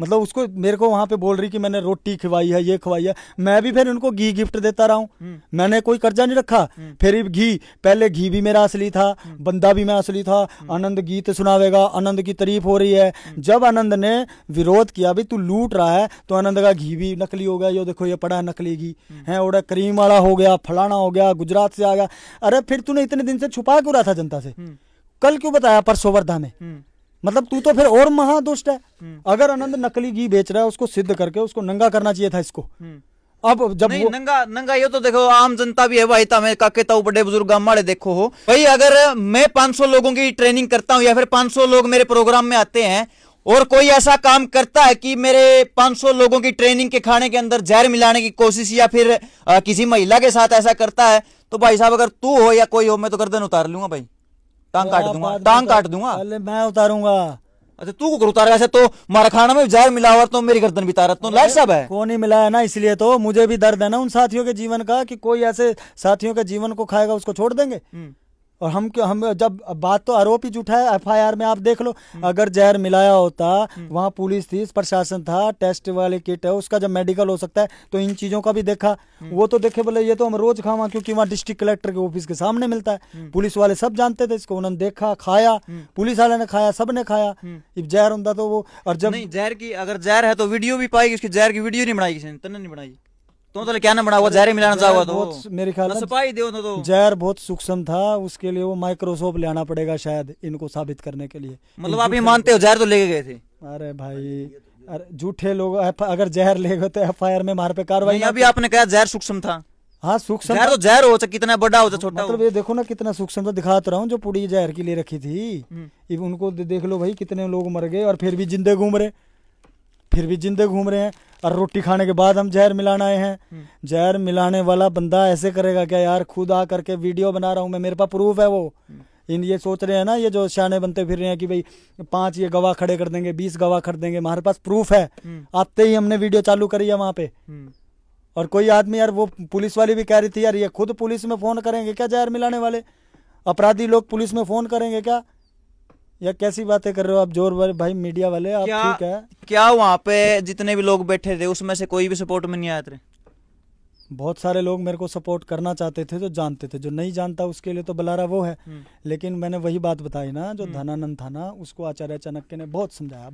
S2: मतलब उसको मेरे को वहां पे बोल रही कि मैंने रोटी खिलाई है, ये खिलाई है। मैं भी फिर उनको घी गिफ्ट देता रहा हूँ। मैंने कोई कर्जा नहीं रखा। फिर घी, पहले घी भी मेरा असली था, बंदा भी मैं असली था। आनंद गीत सुनावेगा, आनंद की तारीफ हो रही है। जब आनंद ने विरोध किया भी तू लूट रहा है, तो आनंद का घी भी नकली हो गया। यो देखो ये पड़ा है नकली घी है, और क्रीम वाला हो गया, फलाना हो गया, गुजरात से आ गया। अरे फिर तूने इतने दिन से छुपा क्यों रहा था जनता से? कल क्यों बताया परसों वर्धा में? मतलब तू तो फिर और महादुष्ट है। अगर आनंद नकली घी बेच रहा है, उसको सिद्ध करके उसको नंगा करना चाहिए था इसको। अब जब
S1: नहीं, नंगा ये तो देखो आम जनता भी है भाई, तमें काके ताऊ बड़े बुजुर्ग गामाड़े देखो हो भाई। अगर मैं 500 लोगों की ट्रेनिंग करता हूं या फिर 500 लोग मेरे प्रोग्राम में आते हैं और कोई ऐसा काम करता है कि मेरे 500 लोगों की ट्रेनिंग के खाने के अंदर जहर मिलाने की कोशिश या फिर किसी महिला के साथ ऐसा करता है, तो भाई साहब अगर तू हो या कोई हो, मैं तो गर्दन उतार लूंगा भाई, टांग काट दूंगा, टांग काट दूंगा।
S2: पहले मैं उतारूंगा।
S1: अच्छा तू को उतार? ऐसे तो मारा खाना में जहर मिला हुआ तो मेरी गर्दन भी उतारत तो लाइट साहब है।
S2: कौन नहीं मिला है ना, इसलिए तो मुझे भी दर्द है ना उन साथियों के जीवन का, कि कोई ऐसे साथियों के जीवन को खाएगा उसको छोड़ देंगे। और हम जब बात तो आरोप ही झूठा है। एफआईआर में आप देख लो, अगर जहर मिलाया होता, वहां पुलिस थी, प्रशासन था, टेस्ट वाले किट है, उसका जब मेडिकल हो सकता है तो इन चीजों का भी देखा। वो तो देखे बोले ये तो हम रोज खावा, क्योंकि वहाँ डिस्ट्रिक्ट कलेक्टर के ऑफिस के सामने मिलता है। पुलिस वाले सब जानते थे इसको, उन्होंने देखा, खाया, पुलिस वाले ने खाया, सबने खाया। जहर होता तो वो, और जब
S1: नहीं जहर की, अगर जहर है तो वीडियो भी पाएगी उसकी, जहर की वीडियो नहीं बनाई किसी ने, तने नहीं बनाई तो क्या ना बना हुआ जहर मिलाना चाहोगा तो
S2: मेरे ख्याल में
S1: सफाई दो तो
S2: जहर बहुत सूक्ष्म था, उसके लिए वो माइक्रोस्कोप ले आना पड़ेगा शायद इनको साबित करने के लिए।
S1: मतलब आप ये मानते हो जहर तो लेके गए थे?
S2: अरे भाई, अरे झूठे लोग अगर जहर ले गए तो एफआईआर में हमारे पे कार्रवाई।
S1: अभी आपने कहा जहर सूक्ष्म था।
S2: हाँ सूक्ष्म
S1: जहर तो जहर हो, कितना बड़ा हो छोटा,
S2: मतलब ये देखो ना कितना सूक्ष्म था। दिखा तो रहा हूँ, जो पुड़ी जहर की ले रखी थी उनको देख लो भाई, कितने लोग मर गए और फिर भी जिंदे घूम रहे, हैं। और रोटी खाने के बाद हम जहर मिलाना आए हैं। जहर मिलाने वाला बंदा ऐसे करेगा क्या यार? खुद आ करके वीडियो बना रहा हूं मैं, मेरे पास प्रूफ है। वो ये सोच रहे हैं ना, ये जो शाने बनते फिर रहे हैं कि भाई 5 ये गवाह खड़े कर देंगे, 20 गवाह खड़े देंगे, हमारे पास प्रूफ है। आते ही हमने वीडियो चालू करी है वहां पे। और कोई आदमी यार, वो पुलिस वाली भी कह रही थी यार, ये खुद पुलिस में फोन करेंगे क्या? जहर मिलाने वाले अपराधी लोग पुलिस में फोन करेंगे क्या? या कैसी बातें कर रहे हो आप जोर वाले भाई मीडिया वाले? आप ठीक है
S1: क्या वहां पे जितने भी लोग बैठे थे उसमें से कोई भी सपोर्ट में नहीं आया थे?
S2: बहुत सारे लोग मेरे को सपोर्ट करना चाहते थे, जो जानते थे। जो नहीं जानता उसके लिए तो बुलारा वो है। लेकिन मैंने वही बात बताई ना, जो धनानंद था ना, उसको आचार्य चाणक्य ने बहुत समझाया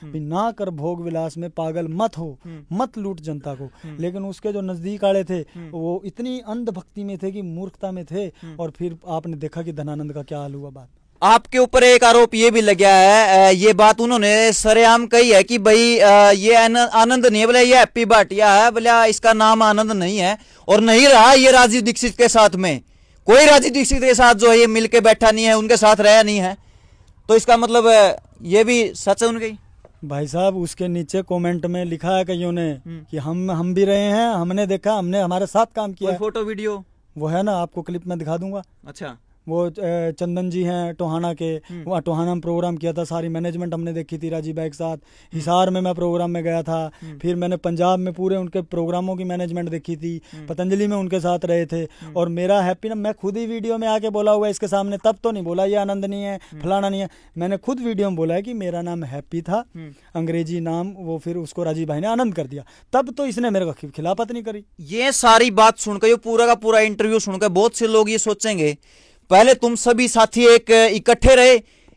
S2: भी ना कर भोग विलास में पागल मत हो, मत लूट जनता को। लेकिन उसके जो नजदीक आड़े थे वो इतनी अंधभक्ति में थे कि मूर्खता में थे। और फिर आपने देखा कि धनानंद का क्या हाल हुआ। बात
S1: आपके ऊपर एक आरोप ये भी लग गया है, ये बात उन्होंने सरेआम कही है कि भाई ये आनंद नहीं है, बोले ये हैप्पी भाटिया है, बोले इसका नाम आनंद नहीं है और नहीं रहा ये राजीव दीक्षित के साथ में। कोई राजीव दीक्षित के साथ जो है ये मिलके बैठा नहीं है, उनके साथ रहा नहीं है। तो इसका मतलब ये भी सच है उनकी?
S2: भाई साहब उसके नीचे कमेंट में लिखा है कईयों ने कि हम भी रहे हैं, हमने देखा, हमने हमारे साथ काम किया।
S1: फोटो वीडियो वो
S2: है ना, आपको क्लिप में दिखा दूंगा।
S1: अच्छा,
S2: वो चंदन जी हैं टोहाना के, वहाँ टोहाना में प्रोग्राम किया था, सारी मैनेजमेंट हमने देखी थी राजीव भाई के साथ। हिसार में मैं प्रोग्राम में गया था, फिर मैंने पंजाब में पूरे उनके प्रोग्रामों की मैनेजमेंट देखी थी, पतंजलि में उनके साथ रहे थे। और मेरा हैप्पी ना, मैं खुद ही वीडियो में आके बोला हुआ इसके सामने, तब तो नहीं बोला ये आनंद नहीं है, फलाना नहीं है। मैंने खुद वीडियो में बोला है कि मेरा नाम हैप्पी था, अंग्रेजी नाम, वो फिर उसको राजीव भाई ने आनंद कर दिया। तब तो इसने मेरे को खिलाफत नहीं करी।
S1: ये सारी बात सुनकर, ये पूरा का पूरा इंटरव्यू सुनकर बहुत से लोग ये सोचेंगे पहले तुम सभी साथी एक इकट्ठे रहे,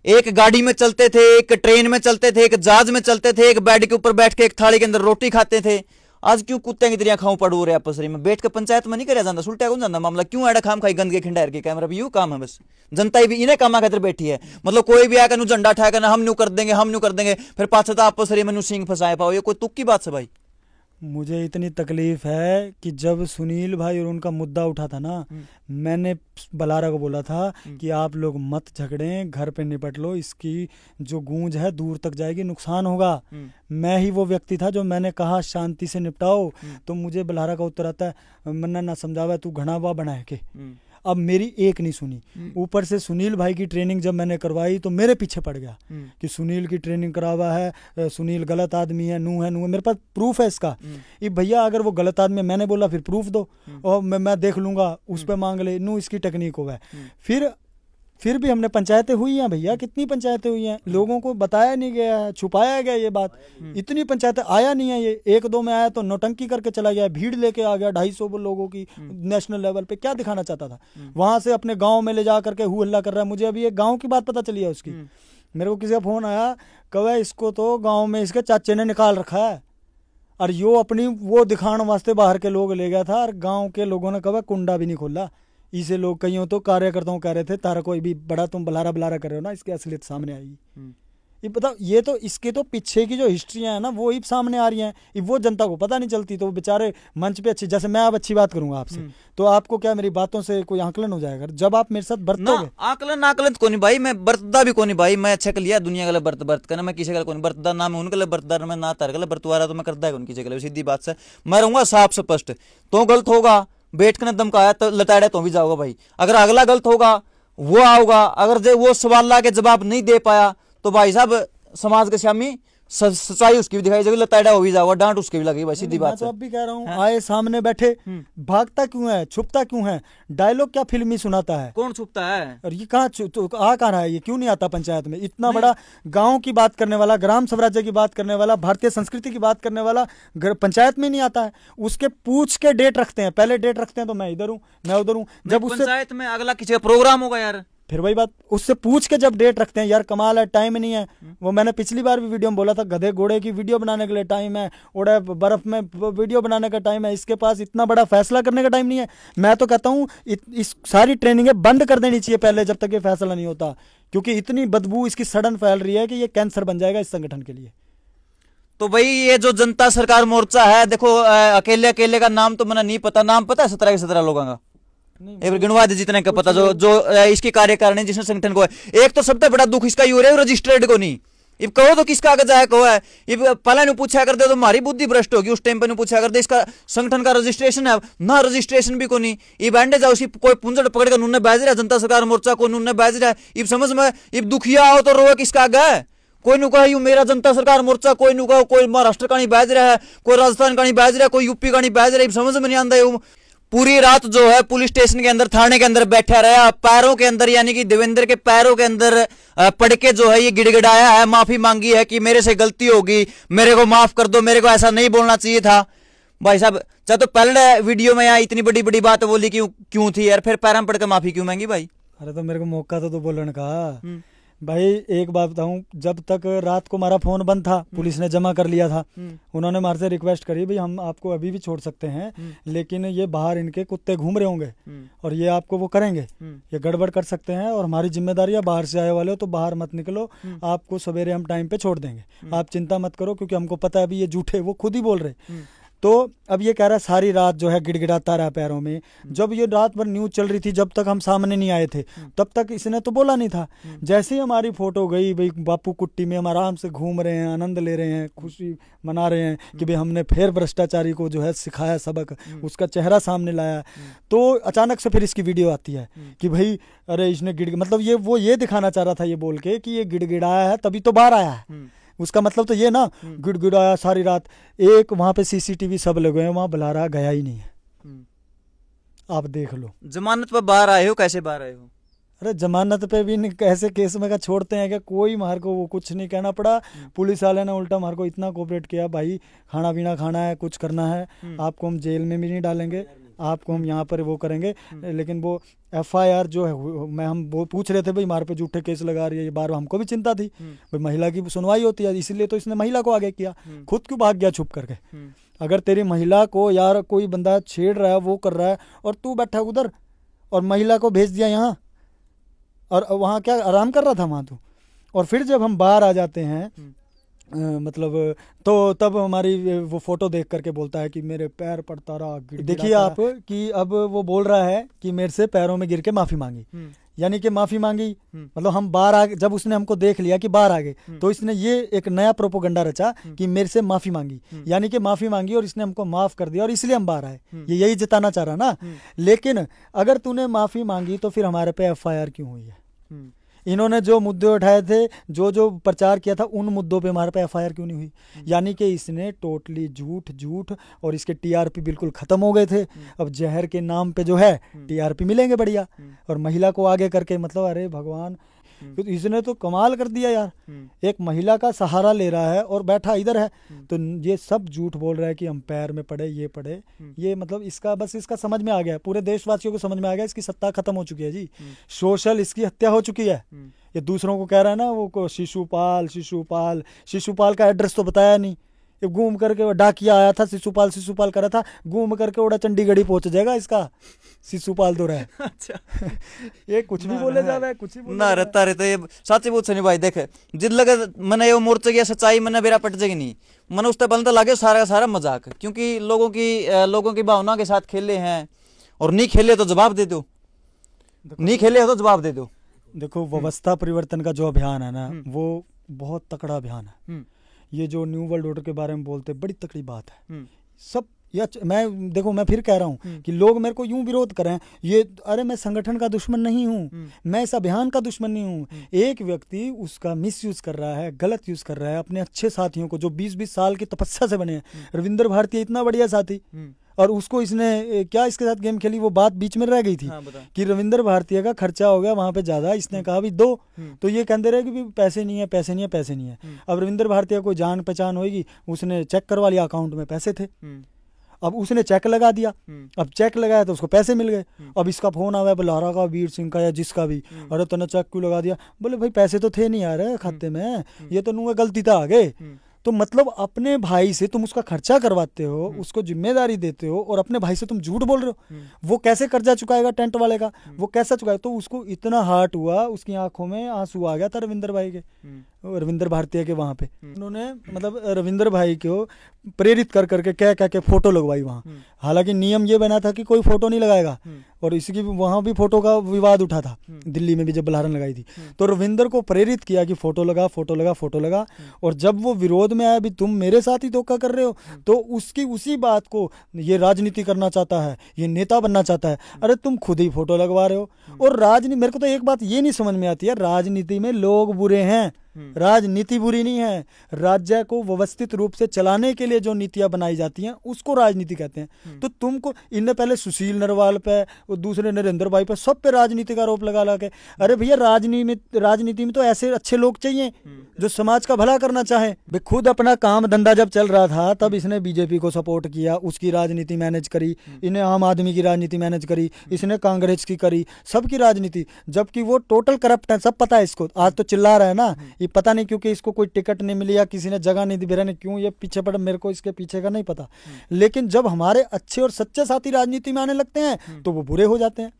S1: एक गाड़ी में चलते थे, एक ट्रेन में चलते थे, एक जहाज में चलते थे, एक बेड के ऊपर बैठ के एक थाली के अंदर रोटी खाते थे। आज क्यों कुत्ते की तरह खाऊं पड़ू रहे आपस में बैठ के पंचायत में नहीं कराया जाता सुलटा कौन जाता मामला क्यों एड़ा खाम खाई गंदगी खिंडार के कैमरा भी यू काम है बस जनता भी इन्हें कामा खातिर बैठी है मतलब कोई भी आकर झंडा उठाया करना हम न्यू कर देंगे फिर पाछा तो आपस में सिंह फंसाए पाओ ये कोई तुक की बात है भाई।
S2: मुझे इतनी तकलीफ है कि जब सुनील भाई और उनका मुद्दा उठा था ना, मैंने बलारा को बोला था कि आप लोग मत झगड़ें, घर पे निपट लो, इसकी जो गूंज है दूर तक जाएगी, नुकसान होगा। मैं ही वो व्यक्ति था जो मैंने कहा शांति से निपटाओ, तो मुझे बलारा का उत्तर आता है मन्ना ना समझावा तू घना वा बनाए के। अब मेरी एक नहीं सुनी, ऊपर से सुनील भाई की ट्रेनिंग जब मैंने करवाई तो मेरे पीछे पड़ गया कि सुनील की ट्रेनिंग करावा है, सुनील गलत आदमी है, नू है मेरे पास प्रूफ है इसका। ये भैया अगर वो गलत आदमी है मैंने बोला फिर प्रूफ दो और मैं देख लूंगा, उस पर मांग ले, नू इसकी टेक्निक होगा। फिर भी हमने पंचायतें हुई हैं भैया, कितनी पंचायतें हुई हैं, लोगों को बताया नहीं गया है, छुपाया गया ये बात। इतनी पंचायतें आया नहीं है, ये एक दो में आया तो नौटंकी करके चला गया, भीड़ लेके आ गया 250 लोगों की नेशनल लेवल पे। क्या दिखाना चाहता था? वहां से अपने गांव में ले जा करके हु हल्ला कर रहा है। मुझे अभी एक गाँव की बात पता चली है उसकी, मेरे को किसी का फोन आया, कहा इसको तो गाँव में इसके चाचे ने निकाल रखा है और यो अपनी वो दिखाने वास्ते बाहर के लोग ले गया था और गाँव के लोगों ने कहा कुंडा भी नहीं खोला। इसे लोग कईयों तो कार्यकर्ताओं कह रहे थे तारा कोई भी बड़ा तुम बलारा कर रहे हो ना, इसकी असलियत सामने आएगी। ये बताओ, ये तो इसके तो पीछे की जो हिस्ट्री है ना वो ही सामने आ रही हैं, वो जनता को पता नहीं चलती। तो बेचारे मंच पे अच्छी, जैसे मैं अब अच्छी बात करूंगा आपसे तो आपको क्या मेरी बातों से कोई आकलन हो जाएगा जब आप मेरे साथ बरतोगे?
S1: आकलन को नहीं भाई, मैं बरतदा भी को नहीं भाई, मैं अच्छा कर लिया दुनिया गले बरत करना, मैं किसी को नहीं बरतदा, ना मैं उनके लिए बरतदार, मैं ना तार गले बरतवारा, तो मैं करता है किसी के लिए, सीधी बात से मैं रहूंगा साफ स्पष्ट। तो गलत होगा बैठ के धमकाया तो लताड़े तो भी जाओगा भाई, अगर अगला गलत होगा वो आओगा, अगर वो सवाल ला के जवाब नहीं दे पाया तो भाई साहब समाज के सामने सच्चाई उसकी भी दिखाई जाएगी, लताड़ा हो भी जाएगा, डांट उसकी भी लगेगी भाई, सीधी बात है।
S2: तो अब भी कह रहा हूँ आए सामने बैठे, भागता क्यों है, छुपता क्यों है, डायलॉग क्या फिल्मी सुनाता है,
S1: कौन छुपता है? और
S2: ये कहाँ आ रहा है, ये क्यों नहीं आता पंचायत में? इतना बड़ा गांव की बात करने वाला, ग्राम स्वराज्य की बात करने वाला, भारतीय संस्कृति की बात करने वाला पंचायत में नहीं आता है। उसके पूछ के डेट रखते हैं, पहले डेट रखते हैं तो मैं इधर हूँ मैं उधर हूँ, जब उससे
S1: पंचायत में अगला किसी का प्रोग्राम होगा यार,
S2: फिर वही बात, उससे पूछ के जब डेट रखते हैं, यार कमाल है, टाइम नहीं है। वो मैंने पिछली बार भी वीडियो में बोला था, गधे घोड़े की वीडियो बनाने के लिए टाइम है, ओड़े बर्फ में वीडियो बनाने का टाइम है, इसके पास इतना बड़ा फैसला करने का टाइम नहीं है। मैं तो कहता हूँ इस सारी ट्रेनिंगें बंद कर देनी चाहिए पहले, जब तक ये फैसला नहीं होता, क्योंकि इतनी बदबू इसकी सडन फैल रही है कि ये कैंसर बन जाएगा इस संगठन के लिए।
S1: तो भाई ये जो जनता सरकार मोर्चा है, देखो अकेले का नाम तो मैंने नहीं पता, नाम पता है 17 के 17 लोगों का, एक गिनवा दे जितने का पता, जो इसकी कार्यकारिणी जिसने संगठन को है। एक तो सबसे बड़ा दुख इसका यूँ रजिस्टर्ड को नहीं, इब कहो तो किसका कागज है, कहो है इब पहले नहीं पूछा कर दे तो हमारी बुद्धि भ्रष्ट होगी, उस टाइम पे नहीं पूछा कर दे इसका संगठन का रजिस्ट्रेशन है ना, रजिस्ट्रेशन भी को नहीं। इब एंडे जाओ उसी कोई पुंजड़ पकड़ कर उन्होंने बैज रहा जनता सरकार मोर्चा को, उन्होंने बैज रहा है, इब समझ में इब दुखिया हो तो रोए किसका आगे है, कोई नु कहा मेरा जनता सरकार मोर्चा, कोई नु कहा कोई महाराष्ट्र का नहीं बैज रहा है, कोई राजस्थान का नहीं बैज रहा है, कोई यूपी का नहीं बैज रहा है, समझ में नहीं आता। पूरी रात जो है पुलिस स्टेशन के अंदर, थाने के अंदर बैठा रहा, पैरों के अंदर यानी कि देवेंद्र के पैरों के अंदर पड़ के जो है ये गिड़गिड़ाया है, माफी मांगी है कि मेरे से गलती होगी, मेरे को माफ कर दो, मेरे को ऐसा नहीं बोलना चाहिए था। भाई साहब चाहे तो पहले वीडियो में यहाँ इतनी बड़ी बड़ी बात बोली क्यों थी यार, फिर पैरों पड़ के माफी क्यों मांगी भाई?
S2: अरे तो मेरे को मौका तो बोलने का भाई। एक बात बताऊं, जब तक रात को हमारा फोन बंद था, पुलिस ने जमा कर लिया था, उन्होंने हमारे से रिक्वेस्ट करी भाई हम आपको अभी भी छोड़ सकते हैं, लेकिन ये बाहर इनके कुत्ते घूम रहे होंगे और ये आपको वो करेंगे, ये गड़बड़ कर सकते हैं और हमारी जिम्मेदारी है, बाहर से आए वाले हो तो बाहर मत निकलो, आपको सवेरे हम टाइम पे छोड़ देंगे, आप चिंता मत करो, क्योंकि हमको पता है अभी ये झूठे, वो खुद ही बोल रहे। तो अब ये कह रहा है सारी रात जो है गिड़गिड़ाता रहा पैरों में। जब ये रात भर न्यूज चल रही थी, जब तक हम सामने नहीं आए थे तब तक इसने तो बोला नहीं था। जैसे ही हमारी फोटो गई भाई बापू कुट्टी में, हम आराम से घूम रहे हैं, आनंद ले रहे हैं, खुशी मना रहे हैं कि भाई हमने फिर भ्रष्टाचारी को जो है सिखाया सबक, उसका चेहरा सामने लाया, तो अचानक से फिर इसकी वीडियो आती है कि भाई अरे इसने मतलब ये दिखाना चाह रहा था ये बोल के कि ये गिड़गिड़ाया है तभी तो बाहर आया है। उसका मतलब तो ये ना, गिड़गिड़ाया सारी रात। एक वहां पे सीसीटीवी सब लगे हैं, वहां बलारा गया ही नहीं है, आप देख लो।
S1: जमानत पर बाहर आए हो, कैसे बाहर आए हो?
S2: अरे जमानत पे भी नहीं, ऐसे केस में का छोड़ते हैं क्या? कोई हमारे को वो कुछ नहीं कहना पड़ा, पुलिस वाले ने उल्टा हमारे को इतना कोऑपरेट किया, भाई खाना पीना खाना है, कुछ करना है, आपको हम जेल में भी नहीं डालेंगे, आपको हम यहाँ पर वो करेंगे। लेकिन वो FIR जो है हम वो पूछ रहे थे भाई हमारे पे झूठे केस लगा रही है, ये बार हमको भी चिंता थी भाई महिला की सुनवाई होती है, इसीलिए तो इसने महिला को आगे किया, खुद क्यों भाग गया छुप करके। अगर तेरी महिला को यार कोई बंदा छेड़ रहा है, वो कर रहा है, और तू बैठा उधर और महिला को भेज दिया यहाँ, और वहाँ क्या आराम कर रहा था वहाँ तू। और फिर जब हम बाहर आ जाते हैं मतलब तो तब हमारी वो फोटो देख करके बोलता है कि मेरे पैर पड़ता रहा। देखिए आप कि अब वो बोल रहा है कि मेरे से पैरों में गिर के माफी मांगी, यानी कि माफी मांगी मतलब हम बाहर आ गए। जब उसने हमको देख लिया कि बाहर आ गए तो इसने ये एक नया प्रोपोगंडा रचा कि मेरे से माफी मांगी, यानी कि माफी मांगी और इसने हमको माफ कर दिया और इसलिए हम बाहर आए। ये यही जताना चाह रहा ना। लेकिन अगर तूने माफी मांगी तो फिर हमारे पे FIR क्यों हुई है? इन्होंने जो मुद्दे उठाए थे, जो जो प्रचार किया था, उन मुद्दों पे हमारे पे FIR क्यों नहीं हुई? यानी कि इसने टोटली झूठ और इसके TRP बिल्कुल खत्म हो गए थे। अब जहर के नाम पे जो है TRP मिलेंगे बढ़िया, और महिला को आगे करके मतलब अरे भगवान, तो इसने तो कमाल कर दिया यार। एक महिला का सहारा ले रहा है और बैठा इधर है, तो ये सब झूठ बोल रहा है कि हम पैर में पड़े, ये पड़े, ये मतलब इसका बस इसका समझ में आ गया, पूरे देशवासियों को समझ में आ गया इसकी सत्ता खत्म हो चुकी है जी। सोशल इसकी हत्या हो चुकी है। ये दूसरों को कह रहा है ना वो शिशुपाल का एड्रेस तो बताया नहीं, ये घूम करके वो डाकिया आया था, शिशुपाल कर रहा था, घूम करके उड़ा चंडीगढ़ ही पहुंच जाएगा इसका शिशुपाल तो रहा।
S1: अच्छा
S2: ये कुछ भी बोले जा रहा है, कुछ भी
S1: ना रहता रहता ये साची पूछ नहीं भाई। देखे जिद लगे मैंने ये मोर्चे की सच्चाई मैंने बेरा पट जाएगी नहीं, मैंने उस तक लागे सारा का सारा मजाक, क्योंकि लोगों की भावना के साथ खेले हैं, और नहीं खेले तो जवाब दे दो, नहीं खेले तो जवाब दे दो।
S2: देखो व्यवस्था परिवर्तन का जो अभियान है ना, वो बहुत तकड़ा अभियान है। ये जो न्यू वर्ल्ड ऑर्डर के बारे में बोलते, बड़ी तकड़ी बात है सब। मैं फिर कह रहा हूँ कि लोग मेरे को यूं विरोध करें, ये अरे मैं संगठन का दुश्मन नहीं हूँ, मैं इस अभियान का दुश्मन नहीं हूँ। एक व्यक्ति उसका मिसयूज कर रहा है, गलत यूज कर रहा है अपने अच्छे साथियों को, जो 20-20 साल की तपस्या से बने हैं। रविंद्र भारती इतना बढ़िया साथी, और उसको इसने क्या इसके साथ गेम खेली, वो बात बीच में रह गई थी। हाँ, कि रविंद्र भारतीय का खर्चा हो गया वहां पे ज्यादा, इसने कहा भी दो, तो ये कहते रहे कि पैसे नहीं है। अब रविंद्र भारतीय को जान पहचान होगी, उसने चेक करवा लिया, अकाउंट में पैसे थे, अब उसने चेक लगा दिया, अब चेक लगाया तो उसको पैसे मिल गए। अब इसका फोन आया बल्हारा का, वीर सिंह का, या जिसका भी, अरे तूने चेक क्यों लगा दिया? बोले भाई पैसे तो थे नहीं यार खाते में, ये तो नुए गलती था आ गए। तो मतलब अपने भाई से तुम उसका खर्चा करवाते हो, उसको जिम्मेदारी देते हो, और अपने भाई से तुम झूठ बोल रहे हो। वो कैसे कर्जा चुकाएगा टेंट वाले का? वो कैसा चुकाएगा? तो उसको इतना हार्ट हुआ, उसकी आंखों में आंसू आ गया था रविंद्र भाई के, रविंद्र भारतीय के वहां पे। उन्होंने मतलब रविंद्र भाई को प्रेरित कर करके कह के फोटो लगवाई वहां। हालांकि नियम ये बना था कि कोई फोटो नहीं लगाएगा, और इसकी वहां भी फोटो का विवाद उठा था, दिल्ली में भी जब बल्हारन लगाई थी। तो रविंद्र को प्रेरित किया कि फोटो लगा। और जब वो विरोध में आया भी तुम मेरे साथ ही धोखा कर रहे हो, तो उसकी उसी बात को ये राजनीति करना चाहता है, ये नेता बनना चाहता है। अरे तुम खुद ही फोटो लगवा रहे हो। और राजनीति, मेरे को तो एक बात ये नहीं समझ में आती है, राजनीति में लोग बुरे हैं, राजनीति बुरी नहीं है। राज्य को व्यवस्थित रूप से चलाने के लिए जो नीतियां बनाई जाती हैं उसको राजनीति कहते हैं। तो तुमको इनने पहले सुशील नरवाल पे और दूसरे नरेंद्र भाई पे, सब पे राजनीति का आरोप लगा के, अरे भैया राजनीति में तो ऐसे अच्छे लोग चाहिए जो समाज का भला करना चाहे। खुद अपना काम धंधा जब चल रहा था तब इसने बीजेपी को सपोर्ट किया, उसकी राजनीति मैनेज करी, इन्हें आम आदमी की राजनीति मैनेज करी, इसने कांग्रेस की करी, सबकी राजनीति, जबकि वो टोटल करप्ट है, सब पता है इसको। आज तो चिल्ला रहा है ना, ये पता नहीं क्योंकि इसको कोई टिकट नहीं मिली या किसी ने जगह नहीं दी, बेरा ने क्यों ये पीछे पड़ा, मेरे को इसके पीछे का नहीं पता। लेकिन जब हमारे अच्छे और सच्चे साथी राजनीति में आने लगते हैं तो वो बुरे हो जाते हैं।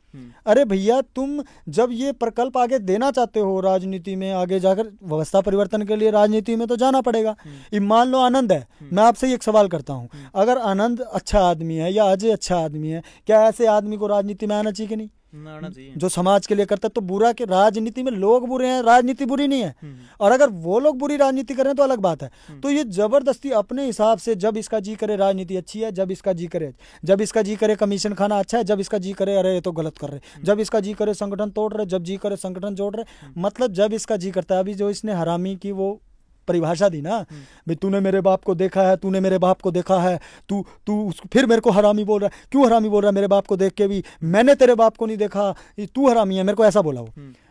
S2: अरे भैया तुम जब ये प्रकल्प आगे देना चाहते हो राजनीति में, आगे जाकर व्यवस्था परिवर्तन के लिए राजनीति में तो जाना पड़ेगा। मान लो आनंद है, मैं आपसे एक सवाल करता हूँ, अगर आनंद अच्छा आदमी है या अजय अच्छा आदमी है, क्या ऐसे आदमी को राजनीति में आना चाहिए कि नहीं? जो समाज के लिए करता है। तो बुरा के राजनीति में लोग बुरे हैं, राजनीति बुरी नहीं है। और अगर वो लोग बुरी राजनीति करें तो अलग बात है। तो ये जबरदस्ती अपने हिसाब से, जब इसका जी करे राजनीति अच्छी है, जब इसका जी करे कमीशन खाना अच्छा है, जब इसका जी करे अरे ये तो गलत कर रहे, जब इसका जी करे संगठन तोड़ रहे, जब जी करे संगठन जोड़ रहे, मतलब जब इसका जी करता है। अभी जो इसने हरामी की वो परिभाषा दी ना, भाई तूने मेरे बाप को देखा है, तूने मेरे बाप को देखा है, तू फिर मेरे को हरामी बोल रहा है। क्यों हरामी बोल रहा है? मेरे बाप को देख के भी मैंने तेरे बाप को नहीं देखा, तू हरामी है, मेरे को ऐसा बोला वो।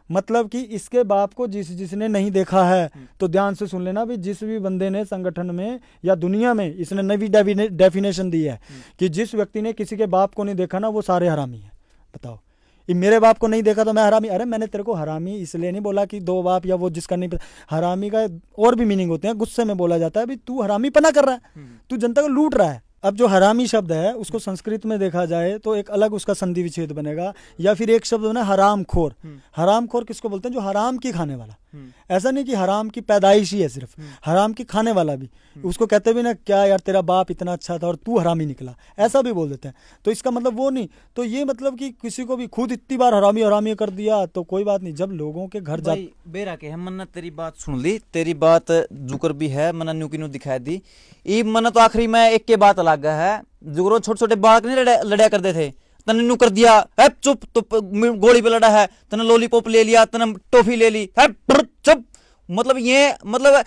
S2: मतलब कि इसके बाप को जिसने नहीं देखा है, तो ध्यान से सुन लेना भी, जिस भी बंदे ने संगठन में या दुनिया में, इसने नई डेफिनेशन दी है कि जिस व्यक्ति ने किसी के बाप को नहीं देखा ना, वो सारे हरामी है। बताओ, मेरे बाप को नहीं देखा तो मैं हरामी? अरे मैंने तेरे को हरामी इसलिए नहीं बोला कि दो बाप या वो जिसका नहीं पता। हरामी का और भी मीनिंग होते हैं, गुस्से में बोला जाता है भी तू हरामी पना कर रहा है, तू जनता को लूट रहा है, अब जो हरामी शब्द है उसको संस्कृत में देखा जाए तो एक अलग उसका संधि विच्छेद बनेगा, या फिर एक शब्द बना हराम खोर। हराम खोर किसको बोलते हैं? जो हराम की खाने वाला। ऐसा नहीं कि हराम की पैदाइश ही है सिर्फ, हराम की खाने वाला भी। उसको कहते भी ना क्या यार तेरा बाप इतना अच्छा था और तू हरामी निकला, ऐसा भी बोल देते हैं। तो इसका मतलब वो नहीं, तो ये मतलब कि किसी को भी खुद इतनी बार हरामी हरामी कर दिया तो कोई बात नहीं। जब लोगों के घर जा
S1: बेरा के हम मन्ना तेरी बात सुन ली, तेरी बात जुकर भी है, मन्ना न्यू की न्यू दिखाई दी। ई मन्ना तो आखिरी में एक के बात अलग है, जुगरो छोटे छोटे बालक नहीं लड़या करते थे, तने न्यू कर दिया है चुप, तो गोली पे लड़ा है, तने लॉलीपॉप ले लिया, तने टॉफी ले ली है चुप। मतलब ये मतलब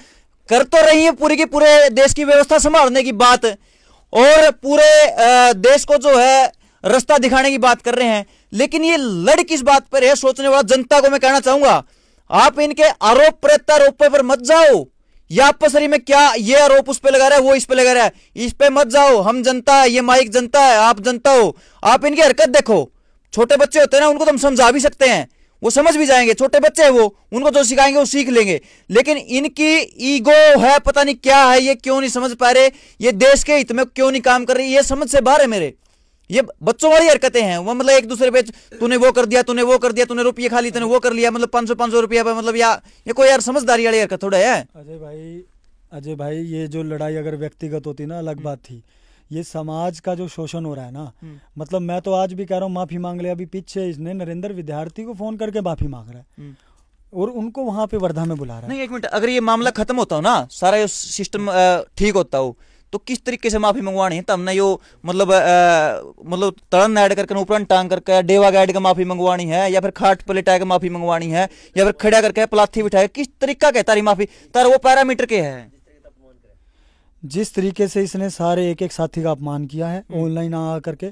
S1: कर तो रही है पूरी की पूरे देश की व्यवस्था संभालने की बात, और पूरे देश को जो है रास्ता दिखाने की बात कर रहे हैं, लेकिन ये लड़ किस बात पर है? सोचने वाला जनता को मैं कहना चाहूंगा, आप इनके आरोप प्रत्यारोप पर मत जाओ। या आपसरी में क्या ये आरोप उस पे लगा रहा है, वो इस पे लगा रहा है, इस पे मत जाओ। हम जनता है, ये माइक जनता है, आप जनता हो। आप इनकी हरकत देखो, छोटे बच्चे होते हैं ना, उनको तो हम समझा भी सकते हैं, वो समझ भी जाएंगे, छोटे बच्चे हैं वो, उनको जो सिखाएंगे वो सीख लेंगे। लेकिन इनकी ईगो है, पता नहीं क्या है, ये क्यों नहीं समझ पा रहे, ये देश के हित में क्यों नहीं काम कर रही, ये समझ से बाहर है मेरे। ये बच्चों वाली हरकतें हैं, वो मतलब एक दूसरे पे तूने वो कर दिया, तूने वो कर दिया, तूने रुपये खा ली, तूने वो कर लिया, मतलब 500 रुपया पे, मतलब ये कोई यार समझदारी वाली हरकत थोड़ा है।
S2: अजय भाई ये जो लड़ाई अगर व्यक्तिगत होती ना अलग बात थी, ये समाज का जो शोषण हो रहा है ना, मतलब मैं तो आज भी कह रहा हूँ माफी मांग ले। अभी पीछे इसने नरेंद्र विद्यार्थी को फोन करके माफी मांग रहा है और उनको वहां पे वर्धा में बुला रहा है।
S1: नहीं एक मिनट, अगर ये मामला खत्म होता हो ना, सारा सिस्टम ठीक होता हो, तो किस तरीके से माफी मंगवानी है? तब ना यो मतलब तड़न ऐड करके ऊपर टांग करके डेवा गाइड का माफी मंगवानी है, या फिर खाट पलटा के माफी मंगवानी है, या फिर खड़ा करके पलाथी बिठाए, किस तरीका के तारी माफी? तारा वो पैरामीटर के है।
S2: जिस तरीके से इसने सारे एक एक साथी का अपमान किया है ऑनलाइन आ करके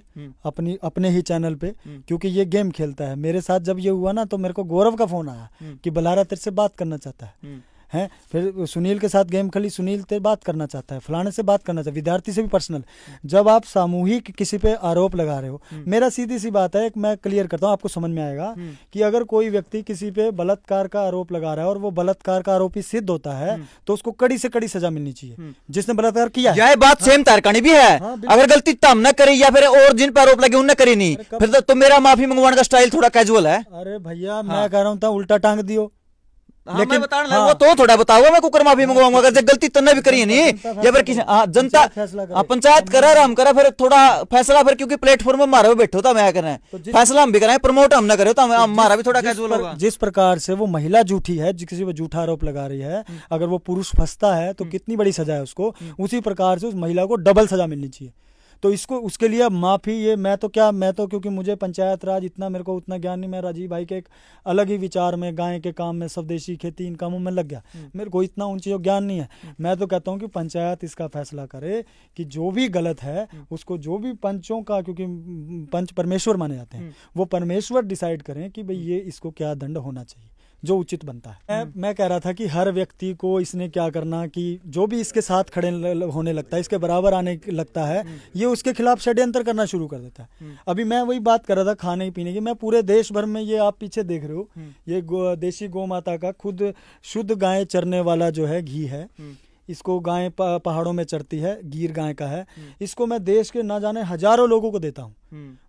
S2: अपने ही चैनल पे, क्योंकि ये गेम खेलता है। मेरे साथ जब ये हुआ ना तो मेरे को गौरव का फोन आया कि बलारा तेरे से बात करना चाहता है हैं। फिर सुनील के साथ गेम खेली, सुनील तेरे बात करना चाहता है, फलाने से बात करना चाहता है, विद्यार्थी से भी पर्सनल। जब आप सामूहिक किसी पे आरोप लगा रहे हो, मेरा सीधी सी बात है, मैं क्लियर करता हूँ, आपको समझ में आएगा कि अगर कोई व्यक्ति किसी पे बलात्कार का आरोप लगा रहा है और वो बलात्कार का आरोपी सिद्ध होता है तो उसको कड़ी से कड़ी सजा मिलनी चाहिए जिसने बलात्कार किया।
S1: यह बात सेम तारकानी भी है। अगर गलती तम न करी या फिर और जिन पर आरोप लगे उनने करी नहीं, फिर तो मेरा माफी मंगवाने का स्टाइल थोड़ा कैजुअल है।
S2: अरे भैया मैं कह रहा हूँ उल्टा टांग दियो।
S1: लेकिन वो तो थोड़ा बताओ, मैं कुकर माफी मंगवाऊंगा अगर गलती तन्ने भी करी नहीं, या फिर किसी जनता पंचायत करा हम करा, फिर थोड़ा फैसला फिर, क्योंकि प्लेटफॉर्म में हमारा भी बैठो था, मैं करें फैसला हम भी कराएं, प्रमोट हम ना करें तो हमारा भी थोड़ा कैजुअल होगा।
S2: जिस प्रकार से वो महिला झूठी है, किसी पे झूठा आरोप लगा रही है, अगर वो पुरुष फंसता है तो कितनी बड़ी सजा है उसको, उसी प्रकार से उस महिला को डबल सजा मिलनी चाहिए। तो इसको उसके लिए माफी, ये मैं तो क्योंकि मुझे पंचायत राज इतना मेरे को उतना ज्ञान नहीं, मैं राजीव भाई के एक अलग ही विचार में, गाय के काम में, स्वदेशी खेती इन कामों में लग गया, मेरे को इतना उन चीज़ों ज्ञान नहीं है। मैं तो कहता हूँ कि पंचायत इसका फैसला करे कि जो भी गलत है उसको, जो भी पंचों का, क्योंकि पंच परमेश्वर माने जाते हैं, वो परमेश्वर डिसाइड करें कि भाई ये इसको क्या दंड होना चाहिए जो उचित बनता है। मैं कह रहा था कि हर व्यक्ति को इसने क्या करना कि जो भी इसके साथ खड़े होने लगता है, इसके बराबर आने लगता है, ये उसके खिलाफ षड्यंत्र करना शुरू कर देता है। अभी मैं वही बात कर रहा था खाने पीने की, मैं पूरे देश भर में, ये आप पीछे देख रहे हो, ये देशी गौ माता का खुद शुद्ध गाय चरने वाला जो है घी है, इसको गाय पहाड़ों में चरती है, गिर गाय का है, इसको मैं देश के ना जाने हजारों लोगों को देता हूँ।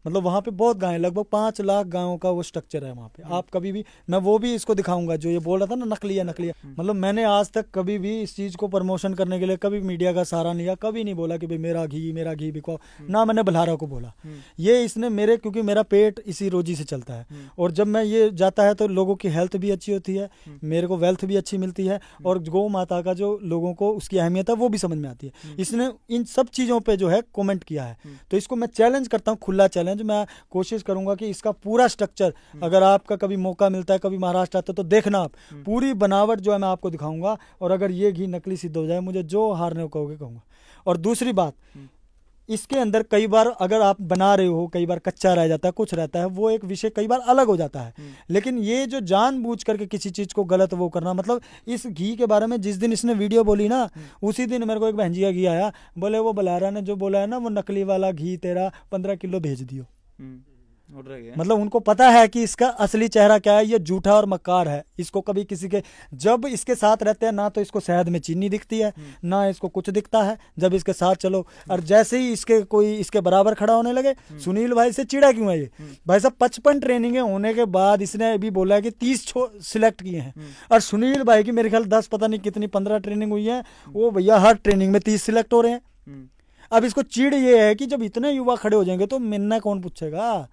S2: मतलब वहाँ पे बहुत गायें, लगभग 5 लाख गायों का वो स्ट्रक्चर है वहाँ पे। आप कभी भी, मैं वो भी इसको दिखाऊंगा जो ये बोल रहा था ना नकली है, मतलब मैंने आज तक कभी भी इस चीज को प्रमोशन करने के लिए कभी मीडिया का सहारा नहीं लिया, कभी नहीं बोला कि भाई मेरा घी बिको, ना मैंने बल्हारा को बोला। ये इसने मेरे, क्योंकि मेरा पेट इसी रोजी से चलता है, और जब मैं ये जाता है तो लोगों की हेल्थ भी अच्छी होती है, मेरे को वेल्थ भी अच्छी मिलती है, और गौ माता का जो लोगों को उसकी अहमियत है वो भी समझ में आती है। इसने इन सब चीजों पे जो है कमेंट किया है, तो इसको मैं चैलेंज करता हूँ, खुला चैलेंज। मैं कोशिश करूंगा कि इसका पूरा स्ट्रक्चर, अगर आपका कभी मौका मिलता है, कभी महाराष्ट्र आता है तो देखना, आप पूरी बनावट जो है मैं आपको दिखाऊंगा, और अगर ये घी नकली सिद्ध हो जाए, मुझे जो हारने को कहोगे कहूंगा। और दूसरी बात, इसके अंदर कई बार अगर आप बना रहे हो, कई बार कच्चा रह जाता है, कुछ रहता है, वो एक विषय कई बार अलग हो जाता है। लेकिन ये जो जानबूझ करके किसी चीज को गलत वो करना, मतलब इस घी के बारे में जिस दिन इसने वीडियो बोली ना, उसी दिन मेरे को एक बहन जी का घी आया, बोले वो बलारा ने जो बोला है ना, वो नकली वाला घी तेरा 15 किलो भेज दियो। मतलब उनको पता है कि इसका असली चेहरा क्या है, ये झूठा और मक्कार है। इसको कभी किसी के, जब इसके साथ रहते हैं ना तो इसको शहद में चीनी दिखती है, ना इसको कुछ दिखता है। जब इसके साथ चलो और जैसे ही इसके कोई इसके बराबर खड़ा होने लगे, सुनील भाई से चिड़ा क्यों है ये भाई साहब? 55 ट्रेनिंग होने के बाद इसने अभी बोला है कि 30 सिलेक्ट किए हैं, और सुनील भाई की मेरे ख्याल 10 पता नहीं कितनी 15 ट्रेनिंग हुई है, वो भैया हर ट्रेनिंग में 30 सिलेक्ट हो रहे हैं। अब इसको चिड़ ये है कि जब इतने युवा खड़े हो जाएंगे तो मिलना कौन पूछेगा?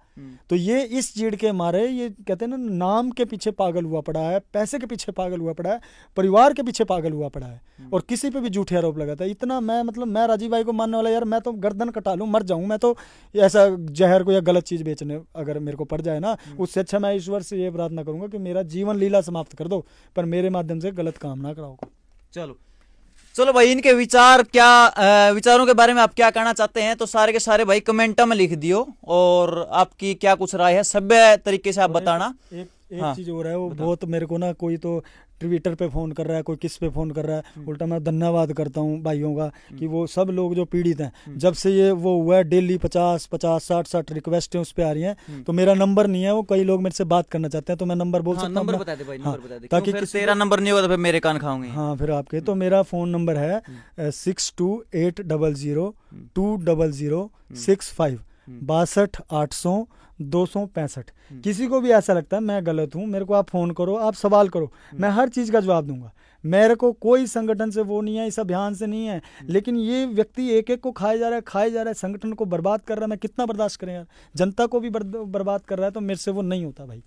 S2: तो ये इस चिड़ के मारे, ये कहते हैं ना, नाम के पीछे पागल हुआ पड़ा है, पैसे के पीछे पागल हुआ पड़ा है, परिवार के पीछे पागल हुआ पड़ा है, और किसी पे भी झूठे आरोप लगाता है। इतना मैं राजीव भाई को मानने वाला, यार मैं तो गर्दन कटा लूं, मर जाऊं मैं तो, ऐसा जहर को या गलत चीज बेचने अगर मेरे को पड़ जाए ना, उससे अच्छा मैं ईश्वर से ये प्रार्थना करूंगा कि मेरा जीवन लीला समाप्त कर दो, पर मेरे माध्यम से गलत काम ना कराओ।
S1: चलो भाई, इनके विचार क्या, विचारों के बारे में आप क्या कहना चाहते हैं तो सारे के सारे भाई कमेंट में लिख दियो, और आपकी क्या कुछ राय है सभ्य तरीके से आप बताना।
S2: एक चीज हो रहा है, वो बहुत मेरे को ना, कोई तो ट्विटर पे फोन कर रहा है, कोई किस पे फोन कर रहा है, उल्टा मैं धन्यवाद करता हूँ भाइयों का कि वो सब लोग जो पीड़ित हैं, जब से ये वो हुआ है, डेली 50-60 रिक्वेस्टें उस पे आ रही हैं, तो मेरा नंबर नहीं है, वो कई लोग मेरे से बात करना चाहते हैं, तो मैं नंबर बोल सकता हूँ?
S1: नंबर बता दे भाई, नंबर बता दे, ताकि तेरा नंबर नहीं होगा तो फिर मेरे कान खाओगे।
S2: हाँ, फिर आपके, तो मेरा फोन नंबर है 6280020065 62-800-265। किसी को भी ऐसा लगता है मैं गलत हूं, मेरे को आप फोन करो, आप सवाल करो, मैं हर चीज का जवाब दूंगा। मेरे को कोई संगठन से वो नहीं है, इस अभियान से नहीं है, लेकिन ये व्यक्ति एक एक को खाए जा रहा है, संगठन को बर्बाद कर रहा है। मैं कितना बर्दाश्त करें यार? जनता को भी बर्बाद कर रहा है, तो मेरे से वो नहीं होता भाई।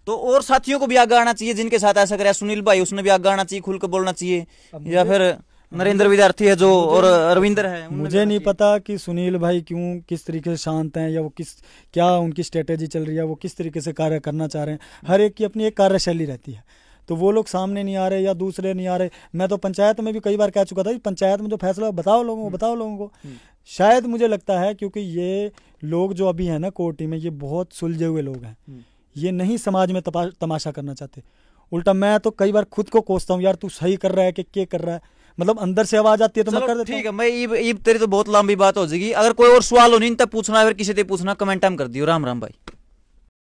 S1: तो और साथियों को भी आगे आना चाहिए जिनके साथ ऐसा करे सुनील भाई, उसने भी आगे आना चाहिए, खुल कर बोलना चाहिए, या फिर नरेंद्र विद्यार्थी है जो, और रविंदर है।
S2: मुझे नहीं पता कि सुनील भाई क्यों, किस तरीके से शांत हैं, या वो क्या उनकी स्ट्रेटेजी चल रही है, वो किस तरीके से कार्य करना चाह रहे हैं। हर एक की अपनी एक कार्यशैली रहती है, तो वो लोग सामने नहीं आ रहे या दूसरे नहीं आ रहे। मैं तो पंचायत में भी कई बार कह चुका था कि पंचायत में जो फैसला बताओ लोगों को। शायद मुझे लगता है क्योंकि ये लोग जो अभी है ना कोर्टी में, ये बहुत सुलझे हुए लोग हैं, ये नहीं समाज में तमाशा करना चाहते। उल्टा मैं तो कई बार खुद को कोसता हूँ, यार तू सही कर रहा है कि क्या कर रहा है, मतलब अंदर से आवाज आती है तो मैं कर देता हूं।
S1: ठीक है, मैं ईब तेरी तो बहुत लंबी बात हो जाएगी। अगर कोई और सवाल हो नहीं तब पूछना है, फिर किसी से पूछना, कमेंट में कर दियो। राम राम भाई।